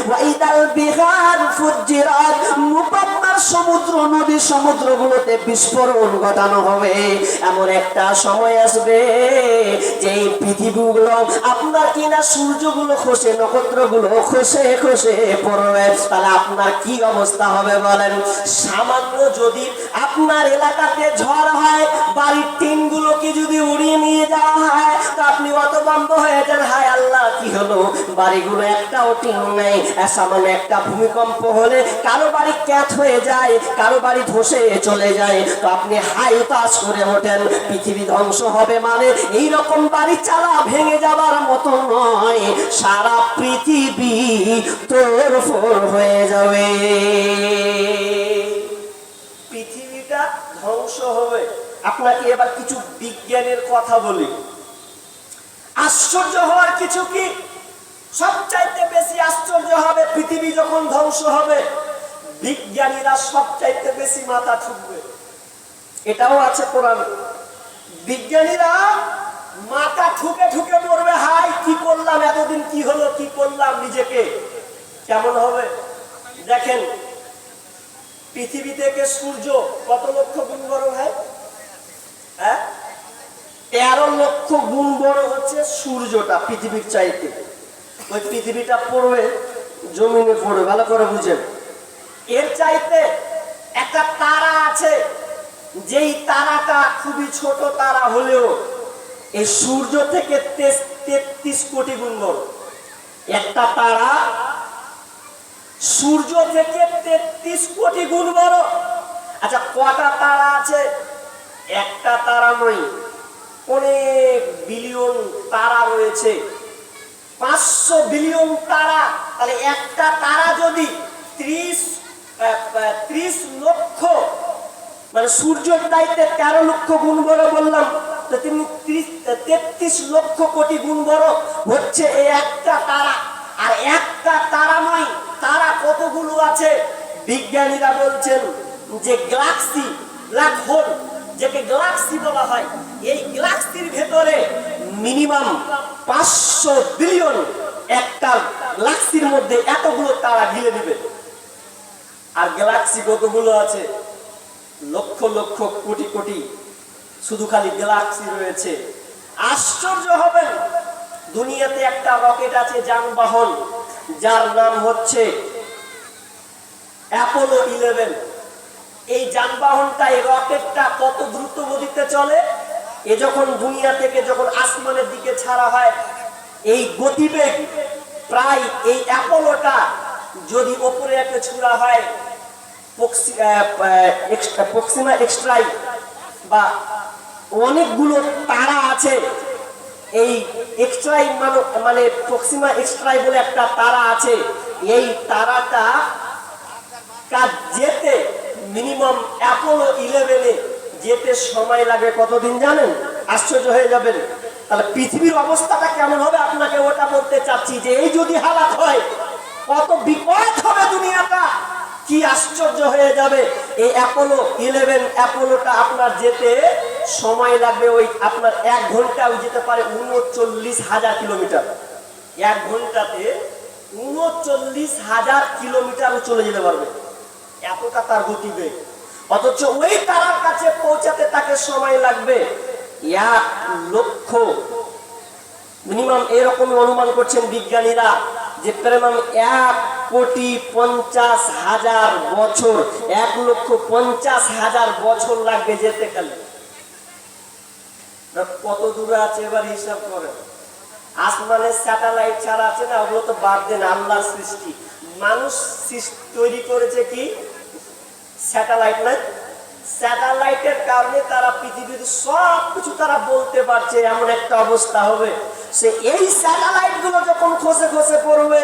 ওয়াইদাল বিহার ফুজ্জিরাত, মুপাম্মার সমুদ্র নদী সমুদ্রগুলোতে বিস্ফোরণ ঘটানো হবে। এমন একটা সময় আসবে যে এই পৃথিবীগুলো আপনার কিনা সূর্যগুলো খসে, নক্ষত্রগুলো খসে খসে পড়বে, তাহলে আপনার কি অবস্থা হবে বলেন? সামান্য যদি আপনার এলাকাতে ঝড় হয়, বাড়ির টিনগুলোকে যদি উড়িয়ে নিয়ে যাওয়া হয়, তো আপনি হতভম্ব হয়ে যান, হায় আল্লাহ কি হলো, বাড়িগুলো একটাও টিন নেই। সামান্য একটা ভূমিকম্প হলে কারো বাড়ি ক্যাট হয়ে যায়, কারো বাড়ি ধসে চলে যায়, তো আপনি হাই তাস করে ওঠেন, পৃথিবী ধ্বংস হবে মানে এইরকম বাড়ি চালা ভেঙে যাবার মতো নয়, সারা পৃথিবী তোড়ফোড় হয়ে যাবে, পৃথিবীটা ধ্বংস হবে। আপনাকে এবার কিছু বিজ্ঞানের কথা বলি। আশ্চর্য হওয়ার কিছু কি, সবচাইতে বেশি আশ্চর্য হবে পৃথিবী যখন ধ্বংস হবে, বিজ্ঞানীরা সবচাইতে বেশি মাথা ঠুকবে। এটাও আছে কোরআনে। বিজ্ঞানীরা মাথা ঠুকে ঠুকে পড়বে, হাই কি করলাম, এতদিন কি হলো, কি করলাম, নিজেকে কেমন হবে। দেখেন পৃথিবী থেকে সূর্য কত লক্ষ গুণ বড় হয়? 13 লক্ষ গুণ বড় হচ্ছে সূর্যটা পৃথিবীর চাইতে। ওই পৃথিবীটা পড়বে, জমিনে পড়বে, ভালো করে বুঝেন। এর চাইতে একটা তারা আছে, যেই তারাটা খুবই ছোট তারা হলেও এই সূর্য থেকে 33 কোটি গুণ বড়। একটা তারা সূর্য থেকে 33 কোটি গুণ বড়। আচ্ছা কটা তারা আছে? একটা তারা নয়, অনেক বিলিয়ন তারা রয়েছে, 500 বিলিয়ন তারা। তাহলে একটা তারা যদি 30 লক্ষ, মানে সূর্যের চাইতে 13 লক্ষ গুণ বড় বললাম, তো তিনি 33 লক্ষ কোটি গুণ বড় হচ্ছে এই একটা তারা। আর একটা তারা নয়, তারা কতগুলো আছে? বিজ্ঞানীরা বলছেন যে গ্যালাক্সি, ব্ল্যাক হোল যাকে গ্যালাক্সি বলা হয়, এই গ্যালাক্সির ভেতরে মিনিমাম 500 বিলিয়ন, একটা গ্যালাক্সির মধ্যে এতগুলো তারা ঘিরে দিবে। আর গ্যালাক্সি কতগুলো আছে? লক্ষ লক্ষ কোটি কোটি, শুধু খালি গ্যালাক্সি রয়েছে। আশ্চর্য হবেন, দুনিয়াতে একটা রকেট আছে, যানবাহন, যার নাম হচ্ছে অ্যাপোলো 11। এই যানবাহনটা, এই রকেটটা কত দ্রুত গতিতে চলে, এ যখন দুনিয়া থেকে যখন আসমানের দিকে ছাড়া হয়, এই গতিবেগ প্রায়, এই অ্যাপোলোটা যদি ওপরে একটা ছুড়া হয়, প্রক্সিমা এক্সট্রাই বা অনেকগুলো তারা আছে, এই এক্সট্রাই মানে প্রক্সিমা এক্সট্রাই বলে একটা তারা আছে, এই তারাটা যেতে মিনিমাম অ্যাপোলো 11-এ যেতে সময় লাগে কতদিন জানেন? আশ্চর্য হয়ে যাবেন। তাহলে পৃথিবীর অবস্থাটা কেমন হবে আপনাকে ওটা বলতে চাচ্ছি, যে এই যদি হালাত হয় কত বিপদ হবে দুনিয়াটা, কি আশ্চর্য হয়ে যাবে। এই অ্যাপোলো 11 অ্যাপোলোটা আপনার যেতে সময় লাগবে, ওই আপনার 1 ঘন্টাও যেতে পারে 39,000 কিলোমিটার। 1 ঘন্টাতে 39,000 কিলোমিটারও চলে যেতে পারবে, এতটা তার গতিবেগ। অথচ ওই তারার কাছে পৌঁছাতে তাকে সময় লাগবে 1 লক্ষ, মিনিমাম এরকম অনুমান করছেন বিজ্ঞানীরা, যে প্রায় 1,50,000 বছর, 1,50,000 বছর লাগবে যেতে গেলে। কত দূরে আছে এবার হিসাব করেন। আসমানের স্যাটেলাইট ছাড়া আছে না, ওগুলো তো বাদ দেন, আল্লাহর সৃষ্টি। মানুষ তৈরি করেছে কি স্যাটেলাইট, না? স্যাটেলাইটের কারণে তারা পৃথিবীর সব কিছু তারা বলতে পারছে, এমন একটা অবস্থা হবে। সে এই স্যাটেলাইট গুলো যখন খসে খসে পড়বে,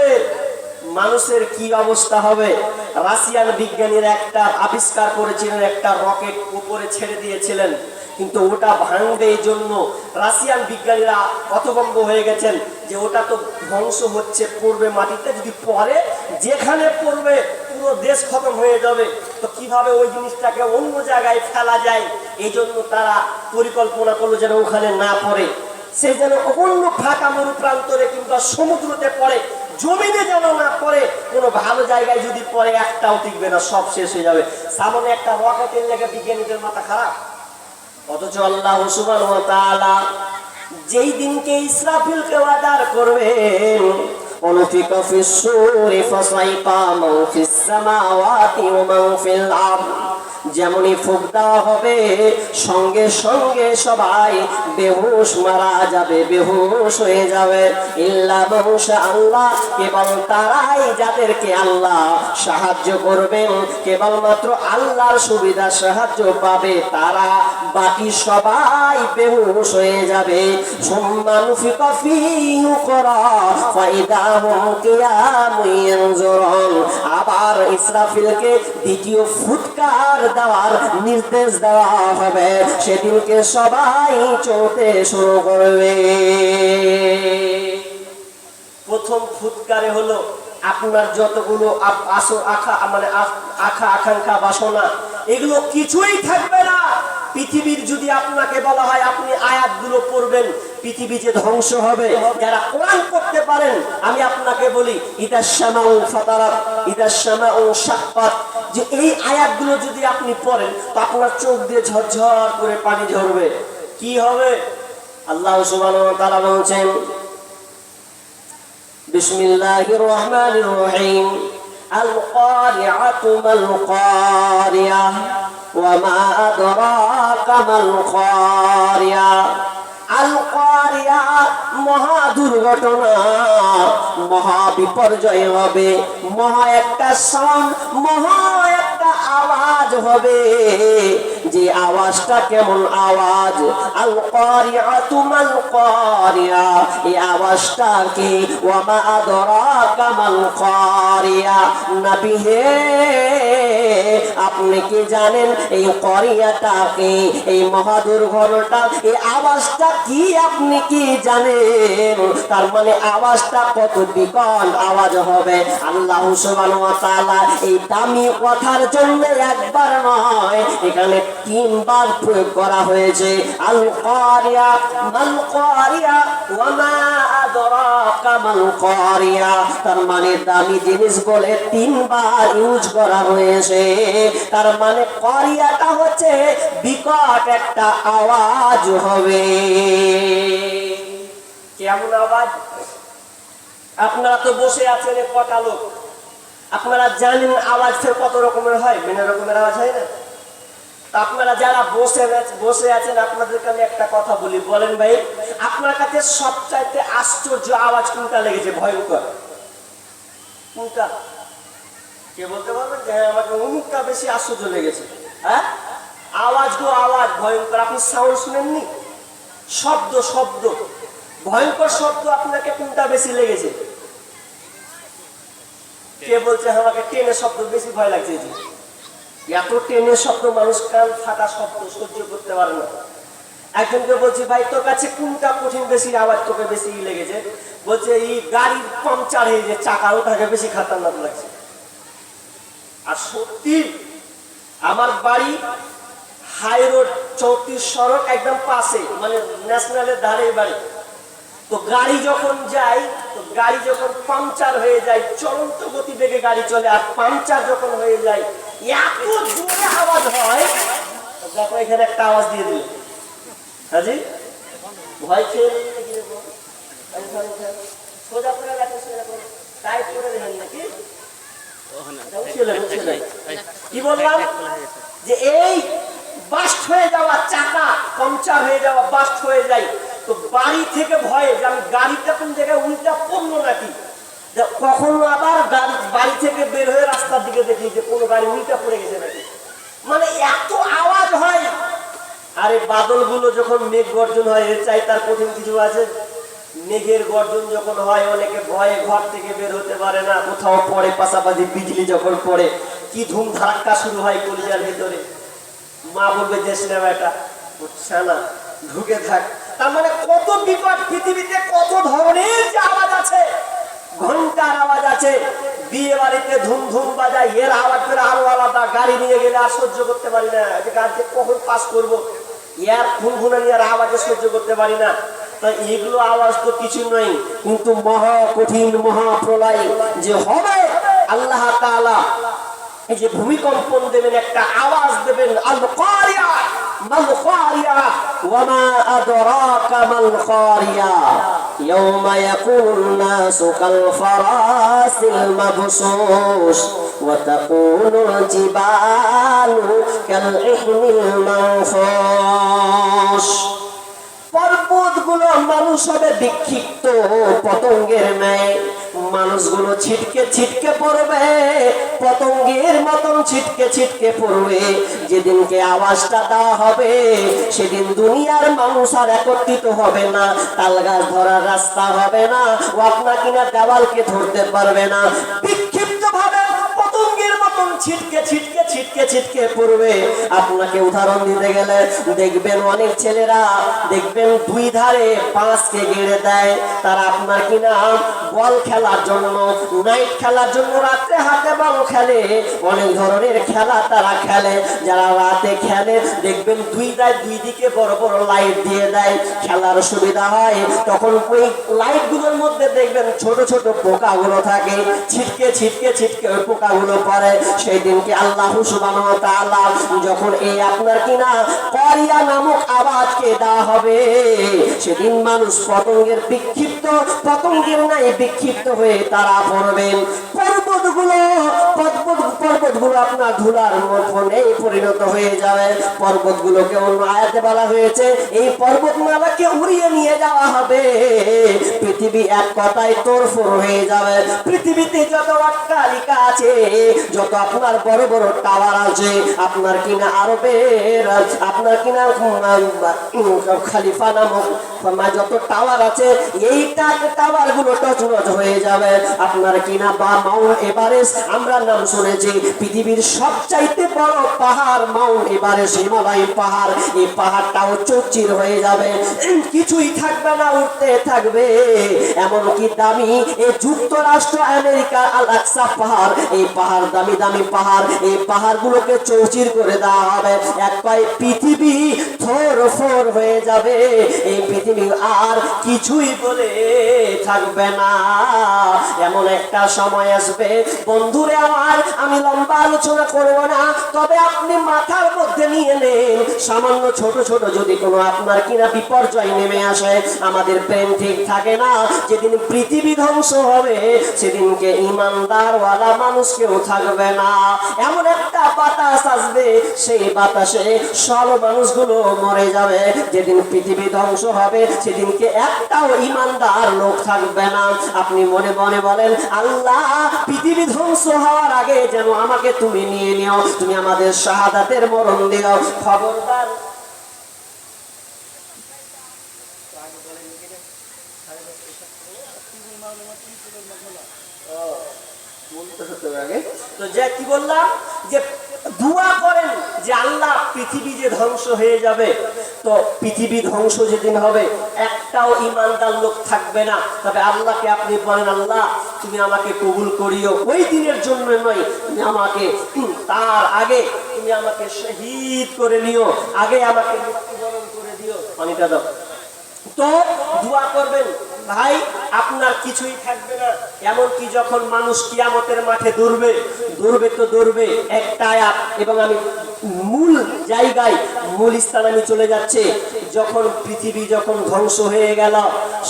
মানুষের কি অবস্থা হবে। রাশিয়ান বিজ্ঞানীরা একটা আবিষ্কার করেছিলেন, একটা রকেট উপরে ছেড়ে দিয়েছিলেন, কিন্তু ওটা ভাঙবে এই জন্য রাশিয়ান বিজ্ঞানীরা হতভম্ব হয়ে গেছেন, যে ওটা তো ধ্বংস হচ্ছে, পড়বে মাটিতে, যদি পড়ে যেখানে পড়বে পুরো দেশ খতম হয়ে যাবে, তো কিভাবে ওই জিনিসটাকে অন্য জায়গায় ফেলা যায়, এই জন্য তারা পরিকল্পনা করলো যেন ওখানে না পড়ে, সে যেন অন্য ফাঁকা মরু প্রান্তরে কিংবা সমুদ্রতে পড়ে, জমিনে যেন না পড়ে। কোনো ভালো জায়গায় যদি পড়ে একটাও টিকবে না, সব শেষ হয়ে যাবে। সামনে একটা রকেটের লেগে বিজ্ঞানীদের মাথা খারাপ, অথচ আল্লাহ সুবহানাহু ওয়া তাআলা যেই দিনকে ইসরাফিলকে ওয়াদার করবেন, অনুফিকা ফিস সূরি ফাসাইকা মান ফিস সামাওয়াতি ওয়া মান ফিল আরদ, যেমনই ফুঁক দেওয়া হবে সঙ্গে সঙ্গে সবাই বেহুশ মারা যাবে, বেহুশ হয়ে যাবে। ইল্লা মান শাআল্লাহ, কেবল তারাই যাদেরকে আল্লাহ সাহায্য করবেন, কেবলমাত্র আল্লাহর সুবিধা সাহায্য পাবে তারা, বাকি সবাই বেহুশ হয়ে যাবে। সুম্মা নুফিকা ফীহি উখরা ফাইদা হুম কিয়ামুন ইয়ানজুরুন, আবার ইসরাফিলকে দ্বিতীয় ফুৎকার দেওয়ার নির্দেশ দেওয়া হবে, সেদিনকে সবাই চলতে শুরু করবে। প্রথম ফুৎকারে হলো আপনার যতগুলো আশা আকাঙ্ক্ষা বাসনা এগুলো কিছুই থাকবে না। পৃথিবীর যদি আপনাকে বলা হয় আপনি আয়াতগুলো পড়বেন, পৃথিবী যে ধ্বংস হবে। যারা কোরআন পড়তে পারেন আমি আপনাকে বলি, ইদাস শামাউ ফাতারাত, ইদাস শামাউ শাক্কাত, যে এই আয়াতগুলো যদি আপনি পড়েন তো আপনার চোখ দিয়ে ঝরঝর করে পানি ঝরবে। কি হবে? আল্লাহ সুবহানাহু ওয়া তাআলা বলেন, বিসমিল্লাহির রহমানির রহিম, আল কারিআতু মাল কারিআহ ওয়া মা আদরাকা মাল কারিআহ। আল কারিআ, মহা দুর্ঘটনা, মহা বিপর্যয় হবে, মহা একটা সাউন্ড, মহা একটা আওয়াজ হবে। যে আওয়াজটা কেমন আওয়াজ? আল কারিআতু মাল কারিআ, এই আওয়াজটা কি? ওয়া মা আদরাকা মাল কারিআ, নবী হে আপনি কি জানেন এই কারিআটা কি? এই মহা দুর্ঘটনা, এই আওয়াজটা কি আপনি কি জানেন? তার মানে আওয়াজটা কত বিকট আওয়াজ হবে। আল্লাহ সুবহানাহু ওয়া তাআলা এই দামি কথার জন্য একবার নয়, এখানে তিনবার প্রয়োগ করা হয়েছে। আল কারিয়া মাল কারিয়া ওয়া মা আদরাকা মাল কারিয়া, তার মানে দামি জিনিস বলে তিনবার ইউজ করা হয়েছে। তার মানে কারিয়াটা হচ্ছে বিকট একটা আওয়াজ হবে। কেমন আওয়াজ? আপনারা তো বসে আছেন কটা লোক, আপনারা জানেন আওয়াজ ফের কত রকমের হয়, বিভিন্ন রকমের আওয়াজ হয় না? আপনারা যারা বসে আছেন আপনাদেরকে আমি একটা কথা বলি, বলেন ভাই আপনার কাছে সবচাইতে আশ্চর্য আওয়াজ কোনটা লেগেছে? ভয়ঙ্কর কোনটা? কে বলতে পারবেন যে হ্যাঁ আমাকে অমুকটা বেশি আশ্চর্য লেগেছে? হ্যাঁ, আওয়াজ গো আওয়াজ ভয়ঙ্কর। আপনি সাউন্ড শুনেননি? শব্দ, শব্দ, ভয়ঙ্কর শব্দ আপনাকে কোনটা বেশি লেগেছে? কে বলছে আমাকে ট্রেনের শব্দ বেশি ভয় লাগছে? এত ট্রেনের শব্দ মানুষ কান ফাটা শব্দ সহ্য করতে পারে না। একজনকে বলছি ভাই তোর কাছে কোনটা কঠিন বেশি আওয়াজ তোকে বেশি লেগেছে? বলছে এই গাড়ির পাংচার হয়ে যে চাকা, ওটাকে বেশি খাতারনাক লাগছে। আর সত্যি আমার বাড়ি হাই রোড 34 সড়ক একদম পাশে, মানে ন্যাশনালের ধারে বাড়ি। তো গাড়ি যখন যায়, তো গাড়ি যখন পাংচার হয়ে যায়, চলন্ত গতিবেগে গাড়ি চলে, আর পাংচার যখন হয়ে যায় এত জোরে আওয়াজ হয়। দেখো এখানে একটা আওয়াজ দিয়ে দিল, হাজি ভয় খেয়ে সোজা করে টাইট করে দেবেন নাকি? কি বললাম যে এই বাস্ট হয়ে যাওয়া চাকা, পাংচার হয়ে যাওয়া, বাস্ট হয়ে যায়, তো বাড়ি থেকে ভয়ে যে আমি গাড়িটা কোন জায়গায় উল্টা পড়লো নাকি। কখনো আবার বাড়ি থেকে বের হয়ে রাস্তার দিকে দেখি যে কোনো গাড়ি উল্টা পড়ে গেছে নাকি, মানে এত আওয়াজ হয়। আরে বাদল গুলো যখন মেঘ গর্জন হয়, এর চাই তার কঠিন কিছু আছে? মেঘের গর্জন যখন হয় অনেকে ভয়ে ঘর থেকে বের হতে পারে না, কোথাও পড়ে, পাশাপাশি বিজলি যখন পড়ে কি ধুম ধাক্কা শুরু হয় কলিজার ভিতরে। মা বলবে যে সিনেমাটা না ঢুকে থাক। তার মানে কত বিপদ, পৃথিবীতে কত ধরনের যে আওয়াজ আছে ঘন্টার আওয়াজ আছে, বিয়ে বাড়িতে ধুম ধুম বাজায়, এর আওয়াজ করে আরো আলাদা। গাড়ি নিয়ে গেলে আর সহ্য করতে পারি না, যে গাড়িতে কখন পাস করবো, ইয়ার ঘুনঘুনানি আর আওয়াজে সহ্য করতে পারি না। তা এগুলো আওয়াজ তো কিছু নয়, কিন্তু মহা কঠিন মহাপ্রলয় যে হবে, আল্লাহ তাআলা এই যে ভূমিকম্পন দেবেন, একটা আওয়াজ দেবেন, আল কারিয়া মাল কারিয়া ওয়া মা আদরাকা মাল কারিয়া ইয়াউমা ইয়াকুনুন নাসু কাল ফারাসিল মাবসুস ওয়া তাকুনুল জিবালু কাল ইহনিল মানফুস। পর্বতগুলো মানুষ হবে বিক্ষিপ্ত পতঙ্গের ন্যায়, মানুষগুলো ছিটকে ছিটকে পড়বে, পতঙ্গের মতন ছিটকে ছিটকে পড়বে। যেদিনকে আওয়াজটা দেওয়া হবে, সেদিন দুনিয়ার মানুষ আর একত্রিত হবে না, তাল গাছ ধরার রাস্তা হবে না, ও আপনা কিনা দেওয়ালকে ধরতে পারবে না, বিক্ষিপ্ত ভাবে পতঙ্গের মতন ছিটকে ছিটকে ছিটকে ছিটকে পড়বে। আপনাকে উদাহরণ দিতে গেলে দেখবেন অনেক ছেলেরা দেখবেন দুই ধারে পাঁচকে গেড়ে দেয়, তারা আপনার কিনা বল খেলার জন্য, নাইট খেলার জন্য রাতে হাতে বল খেলে, অনেক ধরনের খেলা তারা খেলে। যারা রাতে খেলে দেখবেন দুই দিকে বড় বড় লাইট দিয়ে দেয়, খেলার সুবিধা হয়। তখন ওই লাইট গুলোর মধ্যে দেখবেন ছোট ছোট পোকাগুলো থাকে, ছিটকে ছিটকে ছিটকে ওই পোকাগুলো পড়ে। সেই দিনকে আল্লাহ সুবহানাহু ওয়া তাআলা যখন এই আপনার কিনা কারিয়া নামক আওয়াজকে দেওয়া হবে, সেদিন মানুষ পতঙ্গের বিক্ষিপ্ত পতঙ্গের নাই বিক্ষিপ্ত হয়ে তারা পড়বেন। পর্বতগুলো আপনার ধুলার মধ্যে পরিণত হয়ে যাবে। পর্বতগুলোকে অন্য আয়াতে বলা হয়েছে এই পর্বতমালাকে উড়িয়ে নিয়ে যাওয়া হবে, পৃথিবী এক কথায় তোড়ফোড় হয়ে যাবে। পৃথিবীতে যত অট্টালিকা আছে, যত আপনার বড় বড় টাওয়ার আছে, আপনার কিনা আরবের আপনার কিনা খালিফা নামক যত টাওয়ার আছে, এই টাওয়ার গুলো টচমচ হয়ে যাবে। আপনার কিনা বা মাউন্ট এভারেস্ট আমরা নাম শুনেছি, পৃথিবীর সবচাইতে বড় পাহাড় মাউন্ট এভারেস্ট, হিমালয় পাহাড়, এই পাহাড়টাও চৌচির হয়ে যাবে, কিছুই থাকবে না, উঠতে থাকবে। এমনকি দামি এই যুক্তরাষ্ট্র আমেরিকার আল আকসা পাহাড়, এই পাহাড় দামি দামি পাহাড়, এই পাহাড়গুলোকে চৌচির করে দেওয়া হবে। এক পায়ে পৃথিবী থরফর হয়ে যাবে, এই পৃথিবী আর কিছুই বলে থাকবে না। এমন একটা সময় আসবে বন্ধুরে আমার, আমি লম্বা আলোচনা করবো না, তবে আপনি মাথার মধ্যে নিয়ে নেন, সামান্য ছোট ছোট যদি কোনো আপনার কিনা বিপর্যয় নেমে আসে, আমাদের প্রেম ঠিক থাকে না, যেদিন পৃথিবী ধ্বংস হবে সেদিনকে ইমানদার ওয়ালা মানুষ কেউ থাকবে না। এমন একটা বাতাস আসবে, সেই বাতাসে সব মানুষগুলো মরে যাবে। যেদিন পৃথিবী ধ্বংস হবে সেদিনকে একটাও ইমানদার লোক থাকবে না। আপনি মনে মনে বলেন, আল্লাহ পৃথিবী ধ্বংস হওয়ার আগে যেন আমাকে তুমি নিয়ে নিও, তুমি আমাদের শাহাদাতের মরণ দিও। খবরদার তো যে কি বললাম, যে দোয়া করেন যে আল্লাহ পৃথিবী যে ধ্বংস হয়ে যাবে, তো পৃথিবী ধ্বংস যেদিন হবে একটাও ইমানদার লোক থাকবে না। তবে আল্লাহকে আপনি বলেন, আল্লাহ তুমি আমাকে কবুল করিও, ওই দিনের জন্য নয়, তুমি আমাকে তার আগে তুমি আমাকে শহীদ করে নিও, আগে আমাকে মৃত্যুবরণ করে দিও। পানিটা দাও। তো দোয়া করবেন ভাই, আপনার কিছুই থাকবে না। এমনকি যখন মানুষ কিয়ামতের মাঠে দৌড়বে তো দৌড়বে একটা আয়াত, এবং আমি মূল জায়গায় মূল স্থান আমি চলে যাচ্ছে। যখন পৃথিবী যখন ধ্বংস হয়ে গেল,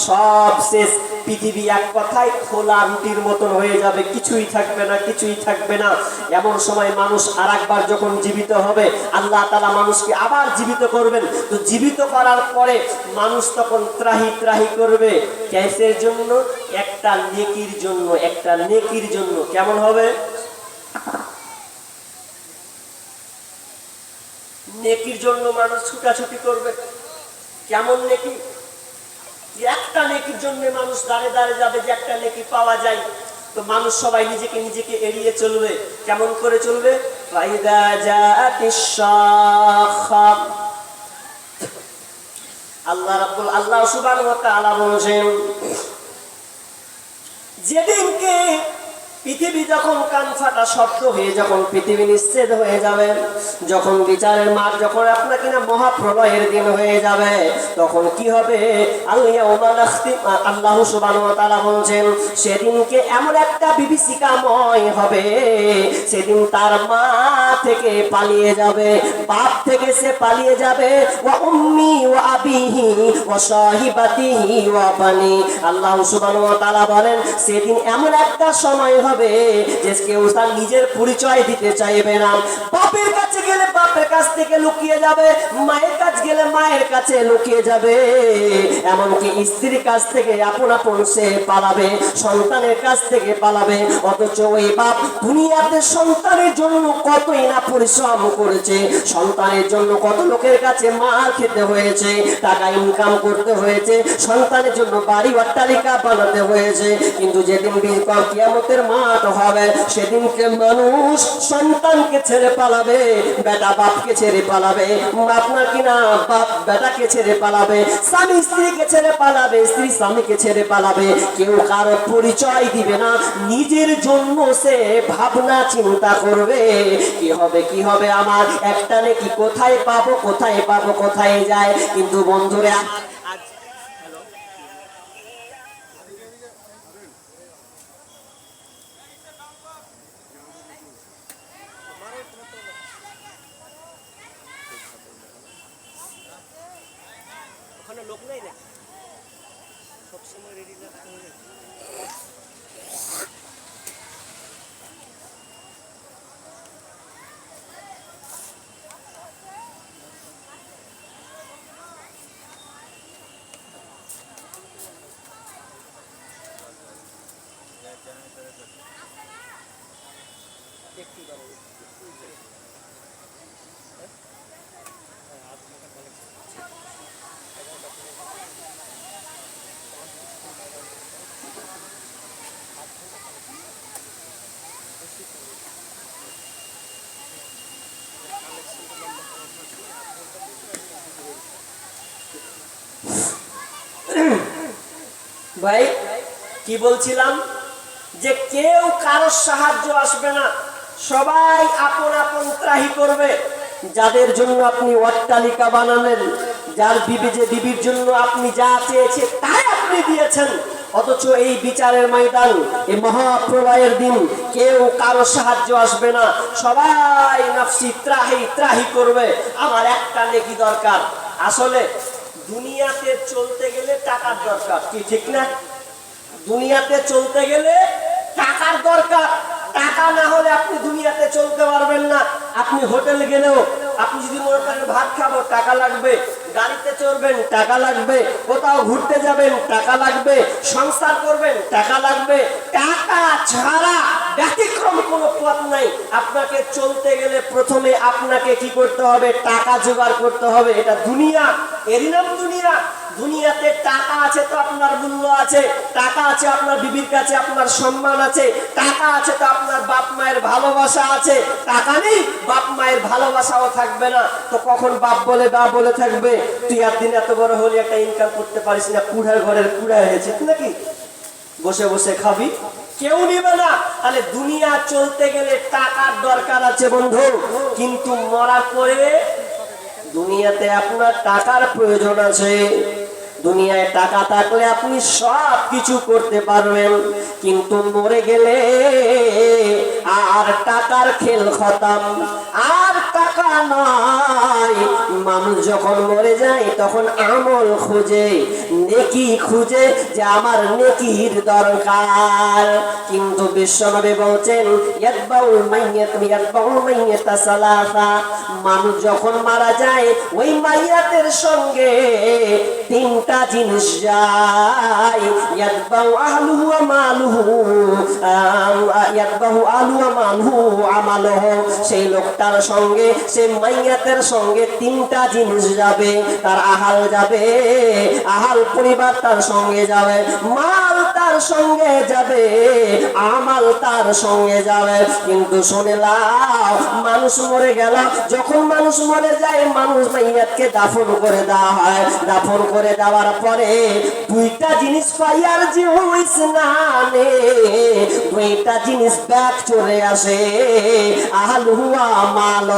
সব শেষ, পৃথিবী এক কথায় খোলা রুটির মতন হয়ে যাবে, কিছুই থাকবে না, কিছুই থাকবে না। এমন সময় মানুষ আর একবার যখন জীবিত হবে, আল্লাহ তাআলা মানুষকে আবার জীবিত করবেন। তো জীবিত করার পরে মানুষ তখন ত্রাহি ত্রাহি করবে, কিসের জন্য? একটা নেকির জন্য, একটা নেকির জন্য। কেমন হবে? নেকির জন্য মানুষ ছুটাছুটি করবে। কেমন নেকি? একটা নেকির জন্য মানুষ দাঁড়ে দাঁড়ে যাবে, যে একটা নেকি পাওয়া যায়। তো মানুষ সবাই নিজেকে নিজেকে এড়িয়ে চলবে। কেমন করে চলবে? ফাইদা জাতিশ শাখা, আল্লাহ সুবহানাহু ওয়া তাআলা বলেন, যেদিনকে পৃথিবী যখন কান ফাটা শব্দ হয়ে যখন পৃথিবী নিশ্চিত হয়ে যাবে, যখন বিচারের মাঠ যখন আপনার কিনা মহাপ্রলয়ের দিন হয়ে যাবে, তখন কি হবে? আল্লাহ সুবহানাহু ওয়া তাআলা বলছেন, সেদিনকে এমন একটা বিভীষিকাময় হবে, সেদিন তার মা থেকে পালিয়ে যাবে, বাপ থেকে সে পালিয়ে যাবে, ওয়া উম্মি ওয়া আবিহি ওয়া সাহিবাতিহি ওয়া বানি। আল্লাহ সুবহানাহু ওয়া তাআলা বলেন, সেদিন এমন একটা সময় হবে যে কেউ তার নিজের পরিচয় দিতে চাইবে না। বাপের কাছে গেলে বাপের কাছ থেকে লুকিয়ে যাবে, মায়ের কাছে গেলে মায়ের কাছে লুকিয়ে যাবে, এমনকি স্ত্রীর কাছ থেকে আপন আপন সে পালাবে, সন্তানের কাছ থেকে পালাবে। অথচ ওই বাপ দুনিয়াতে সন্তানের জন্য কতই না পরিশ্রম করেছে, সন্তানের জন্য কত লোকের কাছে মার খেতে হয়েছে, টাকা ইনকাম করতে হয়েছে, সন্তানের জন্য বাড়ি অট্টালিকা বানাতে হয়েছে। কিন্তু যেদিন কিয়ামতের মাঠ হবে, সেদিনকে মানুষ সন্তানকে ছেড়ে পালাবে, বেটা বাপকে ছেড়ে পালাবে, আপনার কিনা বাপ বেটাকে ছেড়ে পালাবে, স্বামী স্ত্রীকে ছেড়ে পালাবে, স্ত্রী স্বামীকে ছেড়ে পালাবে। কেউ কারো পরিচয় দিবে না, নিজের জন্য সে ভাবনা চিন্তা করবে, কি হবে কি হবে আমার, একটা নেকি কোথায় পাবো কোথায় পাবো কোথায় যায়। কিন্তু বন্ধুরা, ওখানে লোক নেই না, সবসময় রেডি রাখতে হবে। ভাই কি বলছিলাম, যে কেউ কারোর সাহায্য আসবে না, সবাই আপন আপন ত্রাহি করবে। যাদের জন্য আপনি অট্টালিকা বানালেন, যার বিবির জন্য আপনি যা চেয়েছে তাই আপনি দিয়েছেন, অথচ এই বিচারের ময়দান, এই মহাপ্রলয়ের দিন কেউ কারো সাহায্য আসবে না, সবাই নাফসি ত্রাহি ত্রাহি করবে। আমার একটা নেকি দরকার। আসলে দুনিয়াতে চলতে গেলে টাকার দরকার, কি ঠিক না? দুনিয়াতে চলতে গেলে টাকার দরকার, টাকা না হলে আপনি দুনিয়াতে চলতে পারবেন না। আপনি হোটেলে গেলেও আপনি যদি মনে করেন ভাত খাবো, টাকা লাগবে, গাড়িতে চড়বেন টাকা লাগবে, কোথাও ঘুরতে যাবেন টাকা লাগবে, সংসার করবেন টাকা লাগবে। টাকা ছাড়া ব্যতিক্রম কোনো পথ নাই। আপনাকে চলতে গেলে প্রথমে আপনাকে কি করতে হবে? টাকা জোগাড় করতে হবে। এটা দুনিয়া, এরই নাম দুনিয়া। দুনিয়াতে টাকা আছে তো আপনার মূল্য আছে, টাকা আছে আপনার বিবির কাছে আপনার সম্মান আছে, টাকা আছে তো আপনার বাপ মায়ের ভালোবাসা আছে। টাকা নেই, বাপ মায়ের ভালোবাসাও থাকবে না, তো কখন বাপ বলে বা বলে থাকবে, তুই একদিন এত বড় হলে একটা ইনকাম করতে পারিস না, কুড়ার ঘরের কুড়া হয়েছে নাকি, বসে বসে খাবি, কেউ নিবে না। তাহলে দুনিয়া চলতে গেলে টাকার দরকার আছে বন্ধু, কিন্তু মরার পরে দুনিয়াতে আপনার টাকার প্রয়োজন আছে। দুনিয়ায় টাকা থাকলে আপনি সব কিছু করতে পারবেন, কিন্তু মরে গেলে আর টাকার খেল খতম, আর টাকা নয়। মানুষ যখন মরে যায় তখন আমল খুঁজে, নেকি খুঁজে, যে আমার নেকির দরকার। কিন্তু বিশ্বনবী বলছেন, ইয়াতবাউল মাইয়াতা সালাসা, মানুষ যখন মারা যায় ওই মাইয়াতের সঙ্গে তিনটা জিনিস যায়, ইয়াতবাউ আহলুহু ওয়া মালুহু, ইয়াতবাউ আহলুহু ওয়া মালুহু আমালুহু। সেই লোকটার সঙ্গে সঙ্গে সে মাইয়াতের সঙ্গে তিনটা জিনিস যাবে, তার আহাল যাবে, আহাল পরিবার তার সঙ্গে যাবে, মাল তার সঙ্গে যাবে, আমাল তার সঙ্গে যাবে। কিন্তু শুনে লাও, মানুষ মরে গেল, যখন মানুষ মরে যায় মানুষ মাইয়াতকে দাফন করে দেওয়া হয়। দাফন করে দেওয়ার পরে দুইটা জিনিস ফায়ার যে স্নানে দুইটা জিনিস ব্যাগ চলে আসে, আহাল হুয়া মাল।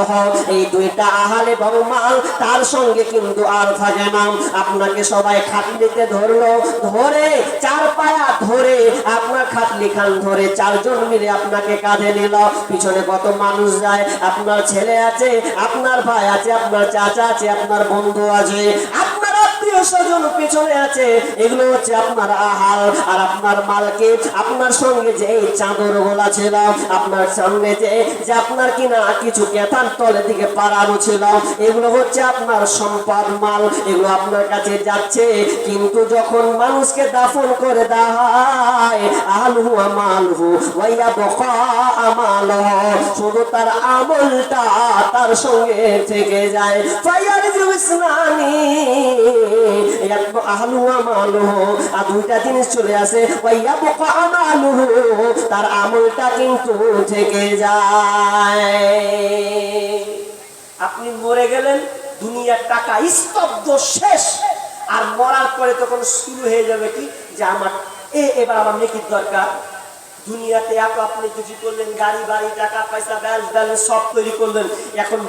এই দুইটা আহাল এবং মাল তার সঙ্গে কিন্তু আর থাকে না। আপনাকে সবাই খাটলিতে ধরলো, ধরে চার পায়া ধরে আপনার খাটলি খান ধরে চারজন মিলে আপনাকে কাঁধে নিল। পিছনে কত মানুষ যায়, আপনার ছেলে আছে, আপনার ভাই আছে, আপনার চাচা আছে, আপনার বন্ধু আছে, আপনার আত্মীয় স্বজন পেছনে আছে। এগুলো হচ্ছে আপনার আহাল। আর আপনার মালকে আপনার সঙ্গে যে এই চাদর গোলা ছিল, আপনার সামনে যে যে আপনার কিনা কিছু কেতার তলের দিকে পাড়ানো ছিল, এগুলো হচ্ছে আপনার সম্পদ মাল, এগুলো আপনার কাছে যাচ্ছে। কিন্তু যখন মানুষকে দাফন করে দেওয়া হয়, আলহু আমালহু ওয়াইয়া বকা আমালহু, শুধু তার আমলটা তার সঙ্গে থেকে যায়। ফায়ার ইসলামি আহলু আমালহু, আর দুইটা জিনিস চলে আসে, ওয়াইয়া বকা আমালহু, তার আমলটা কিন্তু থেকে যায়। আপনি মরে গেলেন, দুনিয়ার টাকা স্তব্ধ, শেষ। আর মরার পরে তখন শুরু হয়ে যাবে কি যে আমার এবার আমার নেকির দরকার। দুনিয়াতে এত আপনি কিছু করলেন, গাড়ি বাড়ি টাকা পয়সা ব্যালেন্স সব তৈরি করলেন, এখন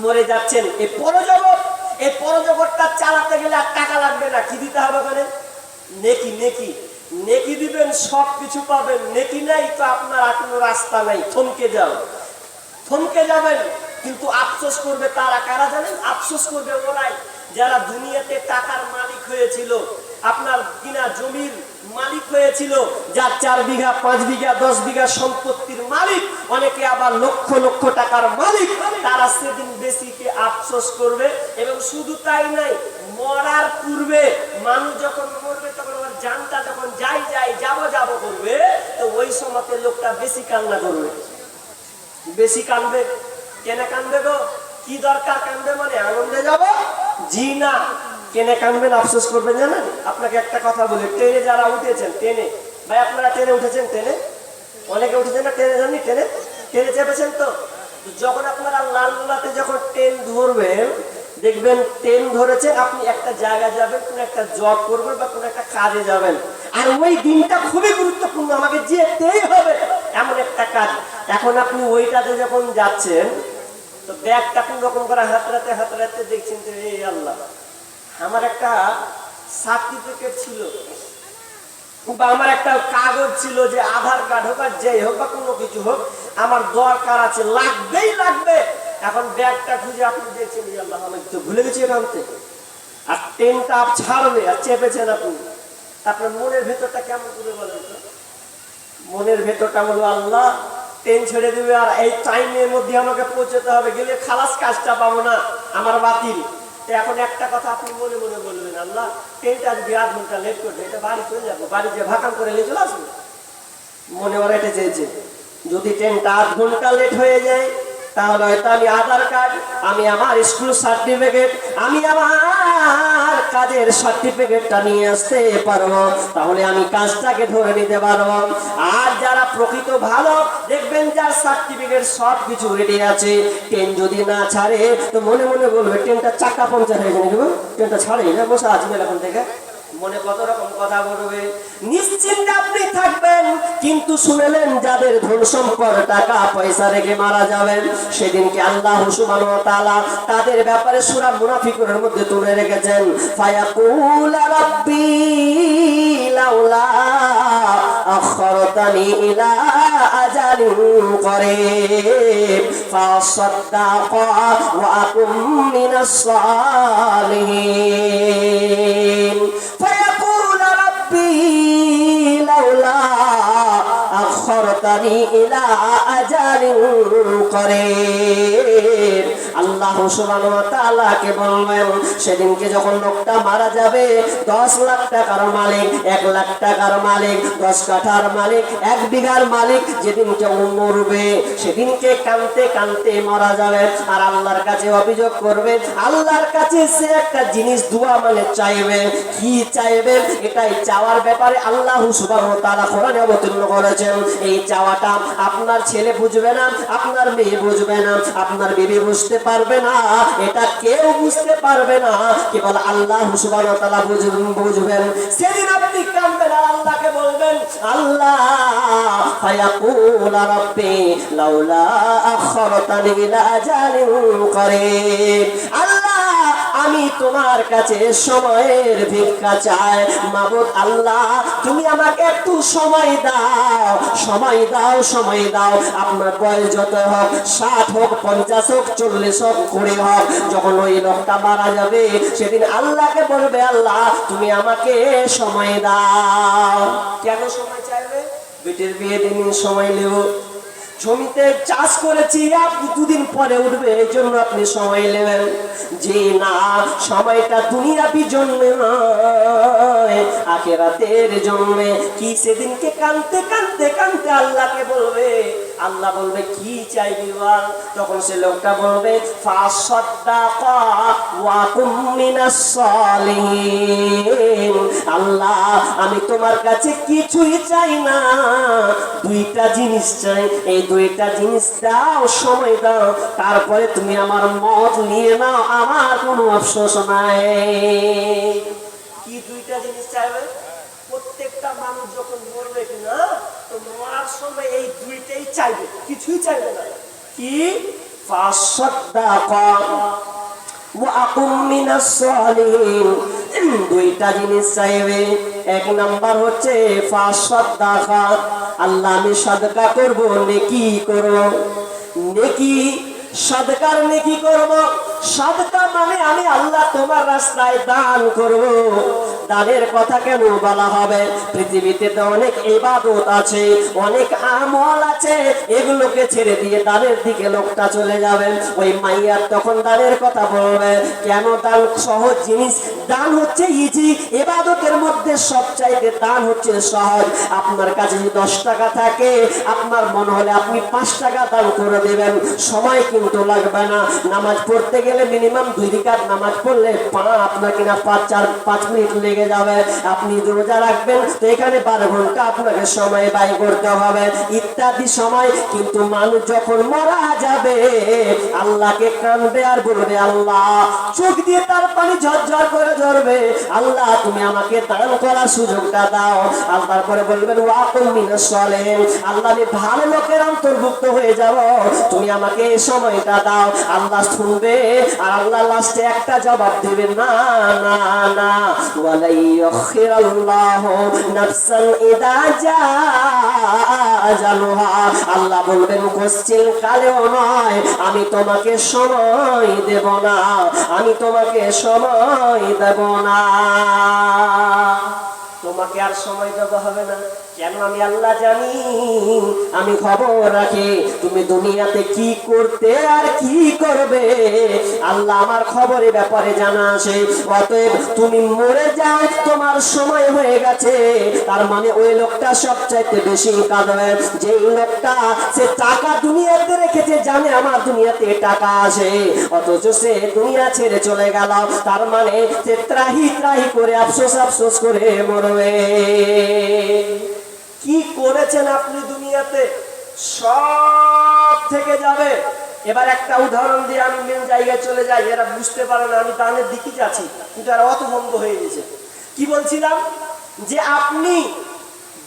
মরে যাচ্ছেন। এই পরজগৎ, এই পরজগৎটা চালাতে গেলে আর টাকা লাগবে না। কি দিতে হবে মানে? নেকি। নেকি নেকি দিবেন, সব কিছু পাবেন। নেকি নাই তো আপনার আর কোনো রাস্তা নাই, থমকে যাও, থমকে যাবেন। কিন্তু আফসোস করবে তারা, কারা জানেন? আফসোস করবে ওরাই যারা দুনিয়াতে টাকার মালিক হয়েছিল, আপনার কিনা জমির মালিক হয়েছিল, যার 4 বিঘা 5 বিঘা 10 বিঘা সম্পত্তির মালিক, অনেকে আবার লক্ষ লক্ষ টাকার মালিক। তারা সেদিন বেশিকে আফসোস করবে। এবং শুধু তাই নাই, মরার পূর্বে মানুষ যখন মরবে তখন ওর জানটা যখন যাব করবে, তো ওই সময়তে লোকটা বেশি কান্না করবে, বেশি কাঁদবে। কেন কাঁদবে গো? কি দরকার কাঁদবে? মানে আনন্দে যাব? জি না। কেন কাঁদবেন, আফসোস করবেন জানেন? আপনাকে একটা কথা বলি, ট্রেনে যারা উঠেছেন, ট্রেনে, ভাই আপনারা ট্রেনে উঠেছেন? ট্রেনে অনেকে উঠেছেন না? ট্রেনে জানি, ট্রেনে ট্রেনে চেপেছেন তো? যখন আপনারা লালগোলাতে যখন ট্রেন ধরবেন, দেখবেন ট্রেন ধরেছে, আপনি একটা জায়গায় যাবেন, কোন একটা জব করবেন বা কোন একটা কাজে যাবেন, আর ওই দিনটা খুবই গুরুত্বপূর্ণ, আমাকে যেতেই হবে এমন একটা কাজ। এখন আপনি ওইটাতে যখন যাচ্ছেন, তো ব্যাগটা কোন রকম করে হাতড়াতে দেখছেন যে এই আল্লাহ, আমার একটা সার্টিফিকেট ছিল বা আমার একটা কাগজ ছিল যে আধার কার্ড হোক আর যেই হোক বা কোনো কিছু হোক, আমার দরকার আছে, লাগবেই লাগবে। এখন ব্যাগটা খুঁজে আপনি দেখছেন এই আল্লাহ, আমি তো ভুলে গেছি এটা আনতে। আর ট্রেনটা আপ ছাড়বে আর চেপেছেন আপনি, আপনার মনের ভেতরটা কেমন করে বলেন তো? মনের ভেতরটা বলবো আল্লাহ ট্রেন ছেড়ে দেবে আর এই টাইমের মধ্যে আমাকে পৌঁছতে হবে, গেলে খালাস, কাজটা পাবো না, আমার বাতিল। তো এখন একটা কথা আপনি মনে মনে বলবেন, আল্লাহ ট্রেনটা যদি 8 ঘন্টা লেট করবে, এটা বাড়ি চলে যাবো, বাড়ি যে ভাকাম করে নিয়ে চলে আসবো। মনে ওরা এটা চেয়েছে, যদি ট্রেনটা 8 ঘন্টা লেট হয়ে যায়, তাহলে হয়তো আমি আধার কার্ড, আমি আমার স্কুল সার্টিফিকেট, আমি আমার কাজের সার্টিফিকেটটা নিয়ে আসতে পারবো, তাহলে আমি কাজটাকে ধরে নিতে পারবো। আর যারা প্রকৃত ভালো, দেখবেন যার সার্টিফিকেট সব কিছু রেডি আছে, ট্রেন যদি না ছাড়ে তো মনে মনে বলবে ট্রেনটা চাকা পঞ্চার হয়ে যাবে, ট্রেনটা ছাড়েই না, বসে আছি এখন থেকে। মনে কত রকম কথা বলবে, নিশ্চিন্তে আপনি থাকবেন। কিন্তু শুনেলেন যাদের ধন সম্পদ টাকা পয়সা রেখে মারা যাবেন, সেদিনকে আল্লাহ সুবহানাহু ওয়া তাআলা তাদের ব্যাপারে সূরা মুনাফিকুনের মধ্যে তুলে রেখেছেন, ফায়াকুল রাব্বি লাউলা আখরতানি ইলা আজালিন করিব ফাসাদ্দাকা ওয়া আকুম মিনাস সালিহিন। فيقول ربي لولا আখরতানি ইলা আজালিন করিব। আল্লাহ সুবহানাহু ওয়া তাআলাকে বলবেন সেদিনকে যখন লোকটা মারা যাবে, 10 লাখ টাকার মালিক, 1 লাখ টাকার মালিক, 10 কাঠার মালিক, 1 বিঘার মালিক যেদিনকে মরবে, সেদিনকে কাঁদতে কাঁদতে মারা যাবে। আর আল্লাহর কাছে অভিযোগ করবে, আল্লাহর কাছে সে একটা জিনিস দোয়া মানে চাইবে। কি চাইবে? এটাই চাওয়ার ব্যাপারে আল্লাহ সুবহানাহু ওয়া তাআলা কোরআনে অবতীর্ণ করেছেন। এই চাওয়াটা আপনার ছেলে বুঝবে না, আপনার মেয়ে বুঝবে না, আপনার বিবি বুঝতে পারবে না, এটা কেউ বুঝতে পারবে না, কেবল আল্লাহ সুবহানাহু ওয়া তাআলা বুঝবেন। সেদিন আপনি কাঁদবেন আর আল্লাহকে বলবেন, আল্লাহ ফায়াকুল রাব্বি লাউলা আখরতানি ইলা আজালিন করিব। আল্লাহ আমি তোমার কাছে সময়ের ভিক্ষা চাই। মাবুদ আল্লাহ তুমি আমাকে একটু সময় দাও, সময় দাও, সময় দাও। আপনার বয়স যত হোক, 60 হোক, 50 হোক, 40 হোক, 20 হোক, যখন ওই লোকটা মারা যাবে সেদিন আল্লাহকে বলবে, আল্লাহ তুমি আমাকে সময় দাও। কেন সময় চাইবে? বেটির বিয়ে দিন সময় নেব, জমিতে চাষ করেছি আপনি 2 দিন পরে উঠবে, এই জন্য আপনি সময় নেবেন। যে না, সময়টা দুনিয়াবি জন্য নয়, আখিরাতের জন্য। কি সেদিনকে কাঁদতে কাঁদতে কাঁদতে আল্লাহকে বলবে, আল্লাহ বলবে কি চাইবি বল? তখন সে লোকটা বলবে, ফাসাদ্দাকা ওয়া কুম মিনাস সালিহিন। আল্লাহ আমি তোমার কাছে কিছুই চাই না, 2টা জিনিস চাই। এই 2টা জিনিস দাও, সময় দাও, তারপরে তুমি আমার মত নিয়ে নাও, আমার কোনো আফসোস নাই। কি 2টা জিনিস চাইবে? প্রত্যেকটা মানুষ যখন মরবে কিনা, তো মরার সময় এই 2টাই চাইবে, কিছুই চাইবে না। কি? ফাসাদ্দাকা ওয়া কুম মিনাস সালিহিন। 2টা জিনিস চাইবে। 1 নাম্বার হচ্ছে ফাসাদ্দাকা, আল্লাহ আমি সাদকা করব, নেকি করব। নেকি, সাদকার নেকি করব। সাদকা মানে আমি আল্লাহ তোমার রাস্তায় দান করব। দানের কথা কেন বলা হবে? পৃথিবীতে তো অনেক ইবাদত আছে, অনেক আমল আছে, এগুলোকে ছেড়ে দিয়ে দানের দিকে লোকটা চলে যাবে। ওই মাইয়ার তখন দানের কথা বলবে। কেন? দান সহজ জিনিস, দান হচ্ছে ইজি। ইবাদতের মধ্যে সবচাইতে দান হচ্ছে সহজ। আপনার কাছে যদি 10 টাকা থাকে, আপনার মনে হলে আপনি 5 টাকা দান করে দেবেন, সময় কিন্তু লাগবে না। নামাজ পড়তে গেলে মিনিমাম 2 রাকাত নামাজ পড়লে আপনার কিনা 5 মিনিট লেগে যাবে। আপনি রোজা রাখবেন তো এখানে 12 ঘন্টা আপনাকে সময় ব্যয় করতে হবে, ইত্যাদি সময়। কিন্তু মানুষ যখন মারা যাবে, আল্লাহকে কাঁদবে আর বলবে, আল্লাহ চোখ দিয়ে তার পানি ঝরঝর করে ঝরবে, আল্লাহ তুমি আমাকে দান করার সুযোগটা দাও। আর তারপরে বলবেন, ওয়া কুম মিনাস সালিহিন, আল্লাহ আমি ভালো লোকের অন্তর্ভুক্ত হয়ে যাব, তুমি আমাকে এই সময়টা দাও। আল্লাহ শুনবে আর আল্লাহ লাস্টে একটা জবাব দেবে, না না না, ওয়ালাই ইউখিরাল্লাহু নাফসান ইদা জাআ আজালুহা। আল্লাহ বলবেন কোশ্চিন কালেও নয়, আমি তোমাকে সময় দেব না, আমি তোমাকে সময় দেব না। তোমাকে আর সময় দেওয়া হবে না। কেন? আমি আল্লাহ জানি, আমি খবর রাখি তুমি দুনিয়াতে কি করতে আর কি করবে, আল্লাহ আমার খবরের ব্যাপারে জানা আছে। অতএব তুমি মরে যাও, তোমার সময় হয়ে গেছে, তার মানে ওই লোকটা সবচাইতে বেশি কাঁদবে। যেই লোকটা সে টাকা দুনিয়াতে রেখেছে, জানে আমার দুনিয়াতে টাকা আছে, অথচ সে দুনিয়া ছেড়ে চলে গেল, তার মানে সে ত্রাহি ত্রাহি করে আফসোস আফসোস করে মরবে। কি করেছেন আপনি দুনিয়াতে, সব থেকে যাবে। এবার একটা উদাহরণ দিয়ে আমি মেন জায়গায় চলে যাই, এরা বুঝতে পারে না আমি দানের দিকে যাচ্ছি, কিন্তু এরা অত ভঙ্গ হয়ে গেছে। কি বলছিলাম? যে আপনি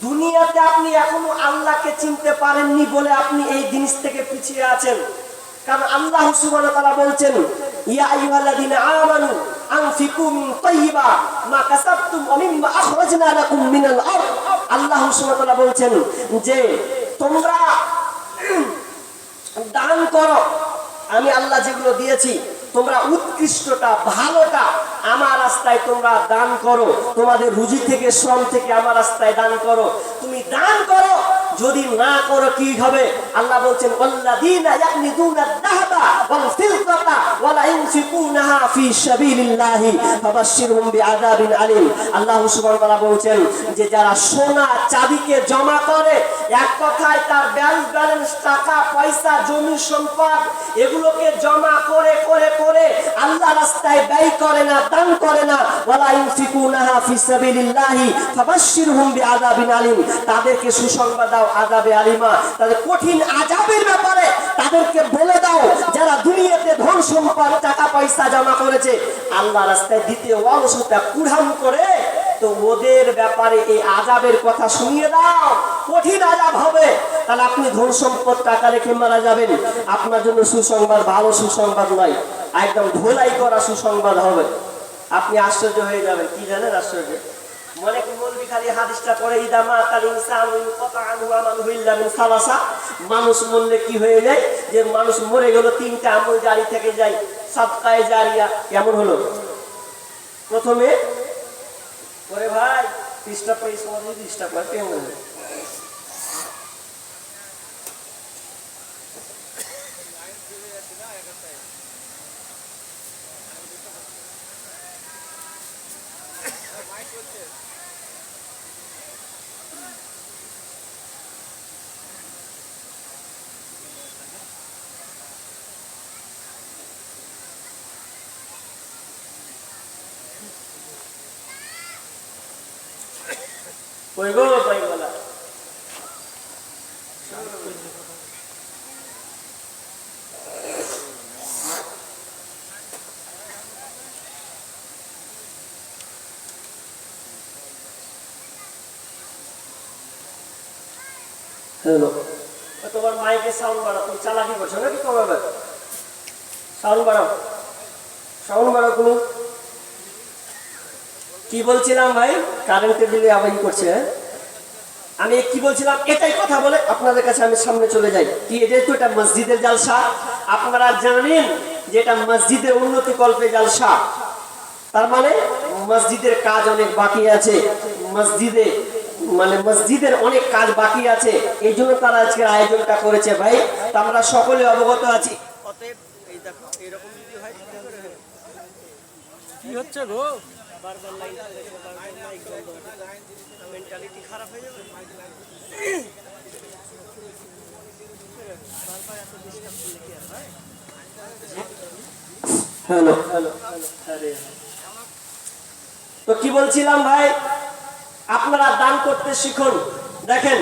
দুনিয়াতে আপনি এখনো আল্লাহকে চিনতে পারেননি বলে আপনি এই জিনিস থেকে পিছিয়ে আছেন। কারণ আল্লাহ সুবহানাহু ওয়া তাআলা বলছেন, ইয়া আইয়ুহাল্লাযীনা আমানু আনফিকু মিন তাইয়্যিবা মা কাসাবতুম ওয়া মিম্মা আখরাজনা লাকুম মিনাল আরদ। আল্লাহ সুবহানাহু ওয়া তাআলা বলছেন যে তোমরা দান করো, আমি আল্লাহ যেগুলো দিয়েছি তোমরা উৎকৃষ্টটা ভালোটা আমার রাস্তায় তোমরা দান করো, তোমাদের রুজি থেকে শ্রম থেকে আমার রাস্তায় দান করো। তুমি দান করো যদি না করো কি হবে? আল্লাহ বলছেন ওয়াল্লাযীনা ইয়াকনিদুনা আয-যাহাবা ওয়াল ফিদ্দাতা ওয়া লা ইউনফিকুনাহা ফি সাবিলিল্লাহি ফাবাশশিরহুম বিআযাবিন আলীম। আল্লাহ সুবহানাহু ওয়া তাআলা বলছেন যে যারা সোনা চাঁদিকে জমা করে, এক কথায় তার ব্যালেন্স টাকা পয়সা জমি সম্পদ এগুলোকে জমা করে করে করে আল্লাহ রাস্তায় ব্যয় করে না, দান করে না, ওয়ালা ইউনফিকুনাহা ফি সাবিলিল্লাহি ফাবাশশিরহুম বিআযাবিন আলীম, তাদেরকে সুসংবাদ দাও আযাবে আলিমা, তাদের কঠিন আযাবের ব্যাপারে তাদেরকে বলে দাও যারা দুনিয়াতে ধন সম্পদ টাকা পয়সা জমা করেছে আল্লাহ রাস্তায় দিতে অলসতা কুড়াম করে, তো ওদের ব্যাপারে এই আযাবের কথা শুনিয়ে দাও, কঠিন আযাব হবে। তাহলে আপনি ধন সম্পদ টাকা রেখে মারা যাবেন, আপনার জন্য সুসংবাদ ভালো সুসংবাদ নয়, একদম ধোলাই করা সুসংবাদ হবে। আপনি আশ্চর্য হয়ে যাবেন। কি জানেন আশ্চর্য? মনে কি মৌলবি খালি হাদিসটা পড়ে ইদামা তাল ইনসানু ইনকাতা আনহু আমালুহু ইল্লা মিন সালাসা, মানুষ মরলে কি হয়ে যায়? যে মানুষ মরে গেল তিনটা আমল জারি থেকে যায়, সাদকায়ে জারিয়া। কেমন হলো? প্রথমে ওরে ভাই পৃষ্ঠা পড়ি, সমাজ পৃষ্ঠা পড়ে কেমন হলো? কই গো ভাই বলা হ্যালো, তোমার মাইকে সাউন্ড বাড়াও। তুমি চালাকি করছো নাকি? কমাবে সাউন্ড বাড়াও, সাউন্ড বাড়াও। তুমি কি বলছিলাম ভাই? কারেন্টের বিলে আবার করছে। আমি কি বলছিলাম? এটাই কথা বলে আপনাদের কাছে আমি সামনে চলে যাই। কি যেহেতু এটা মসজিদের জালসা, আপনারা জানেন যে এটা মসজিদের উন্নতি কল্পে জালসা, তার মানে মসজিদের কাজ অনেক বাকি আছে, মসজিদে মানে মসজিদের অনেক কাজ বাকি আছে, এই জন্য তারা আজকের আয়োজনটা করেছে ভাই। তা আমরা সকলে অবগত আছি। অতএব এই দেখো এরকম যদি হয় কি হচ্ছে গো? বারবার লাইন মেন্টালিটি খারাপ হয়ে যাবে। হ্যালো হ্যালো হ্যালো, তো কি বলছিলাম ভাই? আপনারা দান করতে শিখুন। দেখেন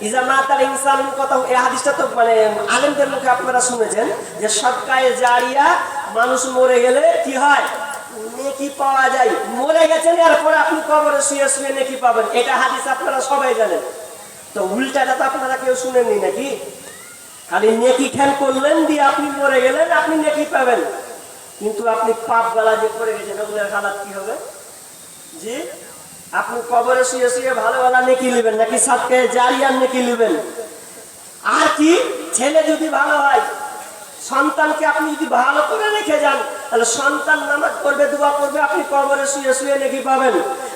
ইজা মাতাল ইনসানুন কথা, এই হাদিসটা তো মানে আলেমদের মুখে আপনারা শুনেছেন যে সাদকায়ে জারিয়া, মানুষ মরে গেলে কি হয়? নেকি পাওয়া যায়। মরে গেছেন এরপরে আপনি কবরে শুয়ে শুয়ে নেকি পাবেন, এটা হাদিস আপনারা সবাই জানেন। তো উল্টাটা তো আপনারা কেউ শুনেননি নাকি? খালি নেকি খ্যান করলেন দিয়ে আপনি মরে গেলেন, আপনি নেকি পাবেন, কিন্তু আপনি পাপ গালা যে করে গেছেন ওগুলোর হালাত কি হবে? জি, আপনি কবরে শুয়ে শুয়ে ভালো ভালো নেকি নেবেন নাকি সাদকায়ে জারিয়ার নেকি নেবেন? আর কি ছেলে যদি ভালো হয়, সন্তানকে আপনি যদি ভালো করে রেখে যান, তাহলে সন্তান নামাজ পড়বে, দোয়া করবে, আপনি কবরে শুয়ে শুয়ে নেকি পাবেন।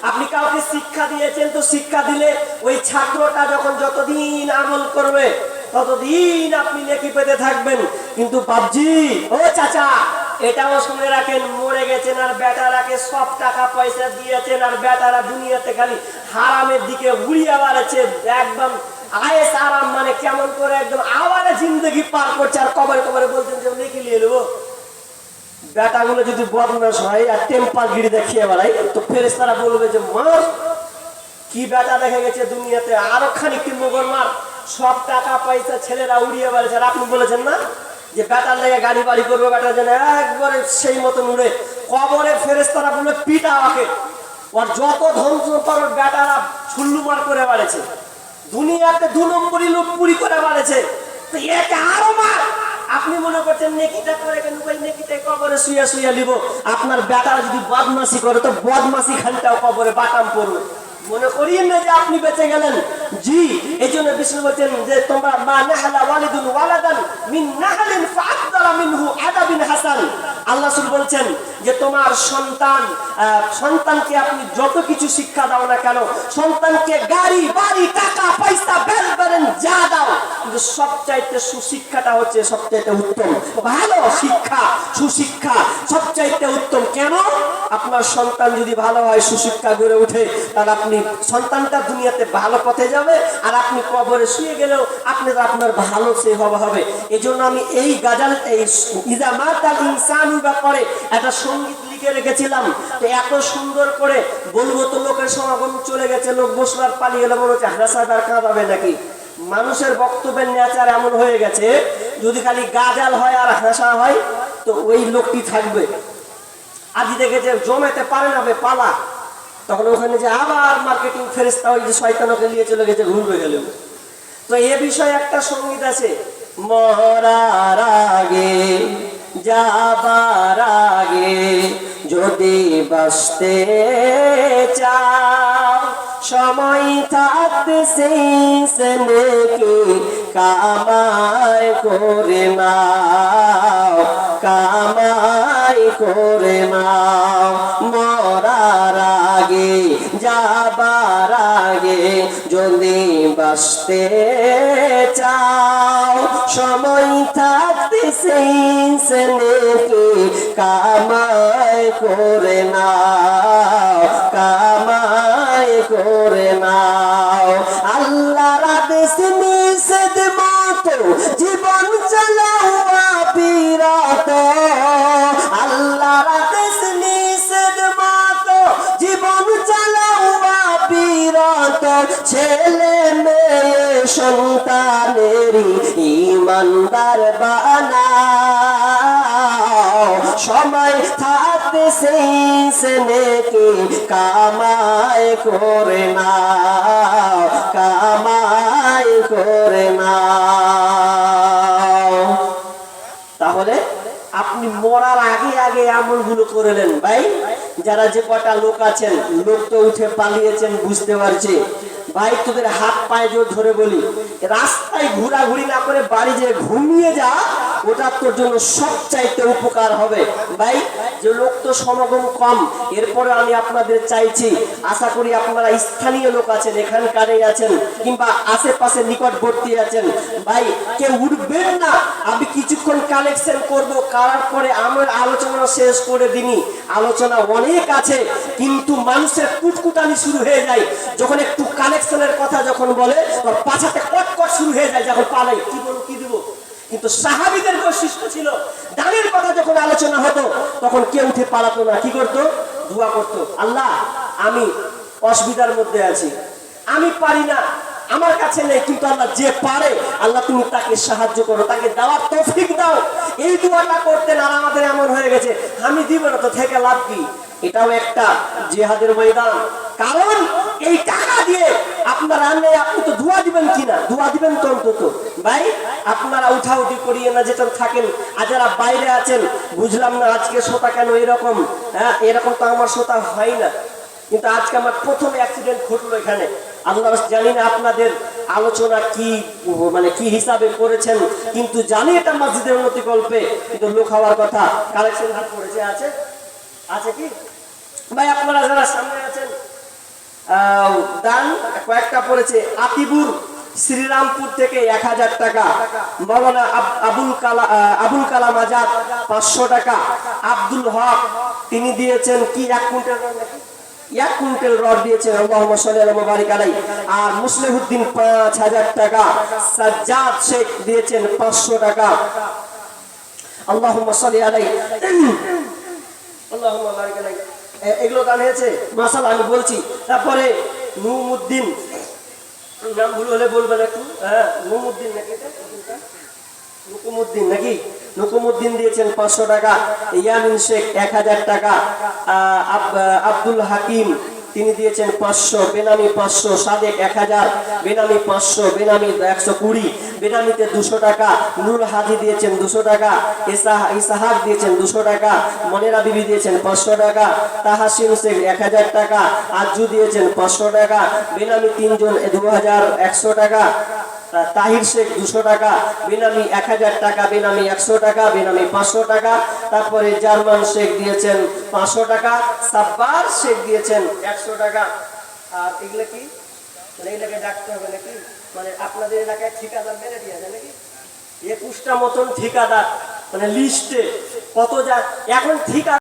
আপনি কাউকে শিক্ষা দিয়েছেন, তো শিক্ষা দিলে ওই ছাত্রটা যখন যতদিন আমল করবে ততদিন আপনি নেকি পেতে থাকবেন। কিন্তু বাবজি ও চাচা এটাও শুনে রাখেন, মরে গেছেন আর বেটারাকে সব টাকা পয়সা দিয়েছেন আর বেটারা দুনিয়াতে খালি হারামের দিকে উড়িয়ে বেড়াচ্ছে, একদম আয়েস আরাম, মানে কেমন করে একদম আওয়ারে জিন্দগি পার করছে, আর কবরে কবরে বলছেন যে নেকি নিয়ে নেবো। বেটাগুলো যদি বদমাশ হয় আর টেম্পার গিরি দেখিয়ে বেড়ায়, তো ফেরেশতারা বলবে যে মার কি বেটা দেখে গেছে দুনিয়াতে, আরো খানিকটি মোগর মার, সব টাকা পয়সা ছেলেরা উড়িয়ে বেড়াচ্ছে। আর আপনি বলেছেন না যে বেটার লেগে গাড়ি বাড়ি করবে, বেটার জন্য একবারে সেই মতন উড়ে, কবরে ফেরেশতারা বলবে পিটা আমাকে। ওর যত ধন সম্পদ বেটারা ছুল্লুমার করে বেড়েছে, দুনিয়াতে 2 নম্বরই লোক পুরি করে বেড়েছে, তো একে আরো মার। আপনি মনে করছেন নেকিটা করে কেন? ওই নেকিতে কবরে শুয়ে শুয়ে নিব। আপনার বেটারা যদি বদমাশি করে তো বদমাশি খানটাও কবরে বাটাম পড়বে। মনে করিয়েন না যে আপনি বেঁচে গেলেন। জি, এই জন্য বিষ্ণু বলছেন যে তোমরা মা নাহালা ওয়ালিদুন ওয়ালাদান মিন নাহালিন ফাআদলা মিনহু আদাবিন হাসান সন্তান, আল্লাহ রাসূল বলছেন যে তোমার সন্তানকে আপনি যত কিছু শিক্ষা দাও না কেন, সন্তানকে গাড়ি বাড়ি টাকা পয়সা বেলবেন যা দাও, কিন্তু সবচাইতে সুশিক্ষাটা হচ্ছে সবচাইতে উত্তম। ভালো শিক্ষা, সুশিক্ষা সবচাইতে উত্তম। কেন? আপনার সন্তান যদি ভালো হয়, সুশিক্ষা গড়ে ওঠে, তাহলে আপনি সন্তানটা দুনিয়াতে ভালো পথে যাবে, আর আপনি কবরে শুয়ে গেলেও আপনার ভালো সে হবে। এই জন্য আমি এই গাজাল, এই ইজা মাতাল ইনসানু ব্যাপারে একটা সঙ্গীত লিখে রেখেছিলাম। তো এত সুন্দর করে বলবো তো লোকের সমাগম চলে গেছে, লোক বসবার পালিয়ে গেলে মনে হচ্ছে হাসাদার কাঁদাবে নাকি। মানুষের বক্তব্যের নেচার এমন হয়ে গেছে, যদি খালি গাজাল হয় আর হাসা হয় তো ওই লোকটি থাকবে। আজ দেখেছে জমাতে পারে না পালা, তখন ওখানে যে আবার মার্কেটিং ফেরেশতা ওই যে শয়তানকে নিয়ে চলে গেছে, ঘুরবে গেল। তো এ বিষয়ে একটা সঙ্গীত আছে, মরার আগে যাবার আগে যদি বাঁচতে চাও, সময় থাকতে সেই নেকি কামাই করে নাও, কামাই করে নাও। মরার আগে যাবার আগে যদি বাঁচতে চাও, সময় থাকতে সেই নেকি কামাই করে নাও, কামাই করে নাও। আল্লাহর আদেশ নিষেধ মতো জীবন চালাও বিরাট, আল্লাহর আদেশ নিষেধ মতো জীবন চালাও বিরাট। ছেলে মেয়ে সন্তানেরই ইমানদার বানাও, সময় থাকতে সেই নেকি কামাই করে নাও, কামাই করে নাও। তাহলে আপনি মরার আগে আগে আমলগুলো করলেন। ভাই যারা যে কটা লোক আছেন, লোক তো উঠে পালিয়েছেন বুঝতে পারছি, ভাই তোদের হাত পায়ে জোর ধরে বলি, রাস্তায় ঘোরাঘুরি না করে বাড়ি যে ঘুমিয়ে যা, ওটা তোর জন্য সবচাইতে উপকার হবে। ভাই যে লোক তো সমাগম কম, এরপরে আমি আপনাদের চাইছি, আশা করি আপনারা স্থানীয় লোক আছেন, এখানকারই আছেন কিংবা আশেপাশে নিকটবর্তী আছেন, ভাই কেউ উঠবেন না। আমি কিছুক্ষণ কালেকশন করব, করার পরে আমার আলোচনা শেষ করে দিনি। আলোচনা অনেক আছে, কিন্তু মানুষের কুটকুটানি শুরু হয়ে যায় যখন একটু কালেকশনের কথা যখন বলে, পাছাতে কটকট শুরু হয়ে যায়, যখন পালাই কি বলবো কি দিব। কিন্তু সাহাবীদের বৈশিষ্ট্য ছিল, দানের কথা যখন আলোচনা হতো তখন কেউ উঠে পালাতো না, কি করতো? দোয়া করতো, আল্লাহ আমি অসুবিধার মধ্যে আছি, আমি পারি না, আমার কাছে নেই, কিন্তু আল্লাহ যে পারে আল্লাহ তুমি তাকে সাহায্য করো, তাকে দেওয়ার তৌফিক দাও। এই দোয়াটা করতেন। আর আমাদের এমন হয়ে গেছে, আমি দিব না তো থেকে লাভ কি? এটাও একটা জিহাদের ময়দান। কারণ এই টাকা দিয়ে আপনারা নেই, আপনি তো দোয়া দিবেন কিনা? দোয়া দিবেন তো অন্তত। ভাই আপনারা উঠাউঠি করিয়ে না, যেটা থাকেন। আর যারা বাইরে আছেন, বুঝলাম না আজকে শ্রোতা কেন এরকম, হ্যাঁ এরকম তো আমার শ্রোতা হয় না, কিন্তু আজকে আমার প্রথম অ্যাক্সিডেন্ট ঘটলো এখানে। আল্লাহ জানি না আপনাদের আলোচনা কি মানে কি হিসাবে করেছেন, কিন্তু জানি এটা মসজিদের উন্নতি গল্পে, কিন্তু লোক হওয়ার কথা। কালেকশন হাত পড়েছে, আছে আছে কি ভাই? আপনারা যারা সামনে আছেন, দান কয়েকটা পড়েছে। আতিবুর শ্রীরামপুর থেকে 1000 টাকা, মৌলানা আবুল কালাম আজাদ 500 টাকা, আব্দুল হক তিনি দিয়েছেন কি 1 কুইন্টাল, 1 কুইন্টাল রড দিয়েছেন, আল্লাহুম্মা সাল্লি আলা মুবারিক আলাইহি। আর মুসলিহুদ্দিন 5000 টাকা, সাজ্জাদ শেখ দিয়েছেন 500 টাকা, আল্লাহুম্মা সাল্লি আলাইহি, আল্লাহুম্মা বারিক আলাইহি। এগুলো দান হয়েছে, মাশাআল্লাহ আমি বলছি। তারপরে নুমউদ্দিন, নাম ভুল হলে বলবেন একটু, হ্যাঁ নুমউদ্দিন নাকি, নুকুমউদ্দিন নাকি, নুকুমউদ্দিন দিয়েছেন 500 টাকা, ইয়ামিন শেখ 1000 টাকা, আব্দুল হাকিম তিনি দিয়েছেন 500, বেনামি 500, সাদেক 1000, বেনামি 500, বেনামি 120, বেনামিতে 200 টাকা, নুরুল হাজি দিয়েছেন 200 টাকা, ইসাহাক দিয়েছেন 200 টাকা, মনেরা বিবি দিয়েছেন 500 টাকা, তাহাসিন শেখ 1000 টাকা, আজু দিয়েছেন 500 টাকা, বেনামি 3 জন 2100 টাকা, তাহির শেখ 200 টাকা, বেনামি 1000 টাকা, বেনামি 100 টাকা, বেনামি 500 টাকা, তারপরে জার্মান শেখ দিয়েছেন 500 টাকা, সাব্বার শেখ দিয়েছেন 100 টাকা। আর এগুলো কি মানে এগুলোকে ডাকতে হবে নাকি, মানে আপনাদের এলাকায় ঠিকাদার মেরে দিয়ে যায় নাকি? 21টা মতন ঠিকাদার, মানে লিস্টে কত যা এখন ঠিকা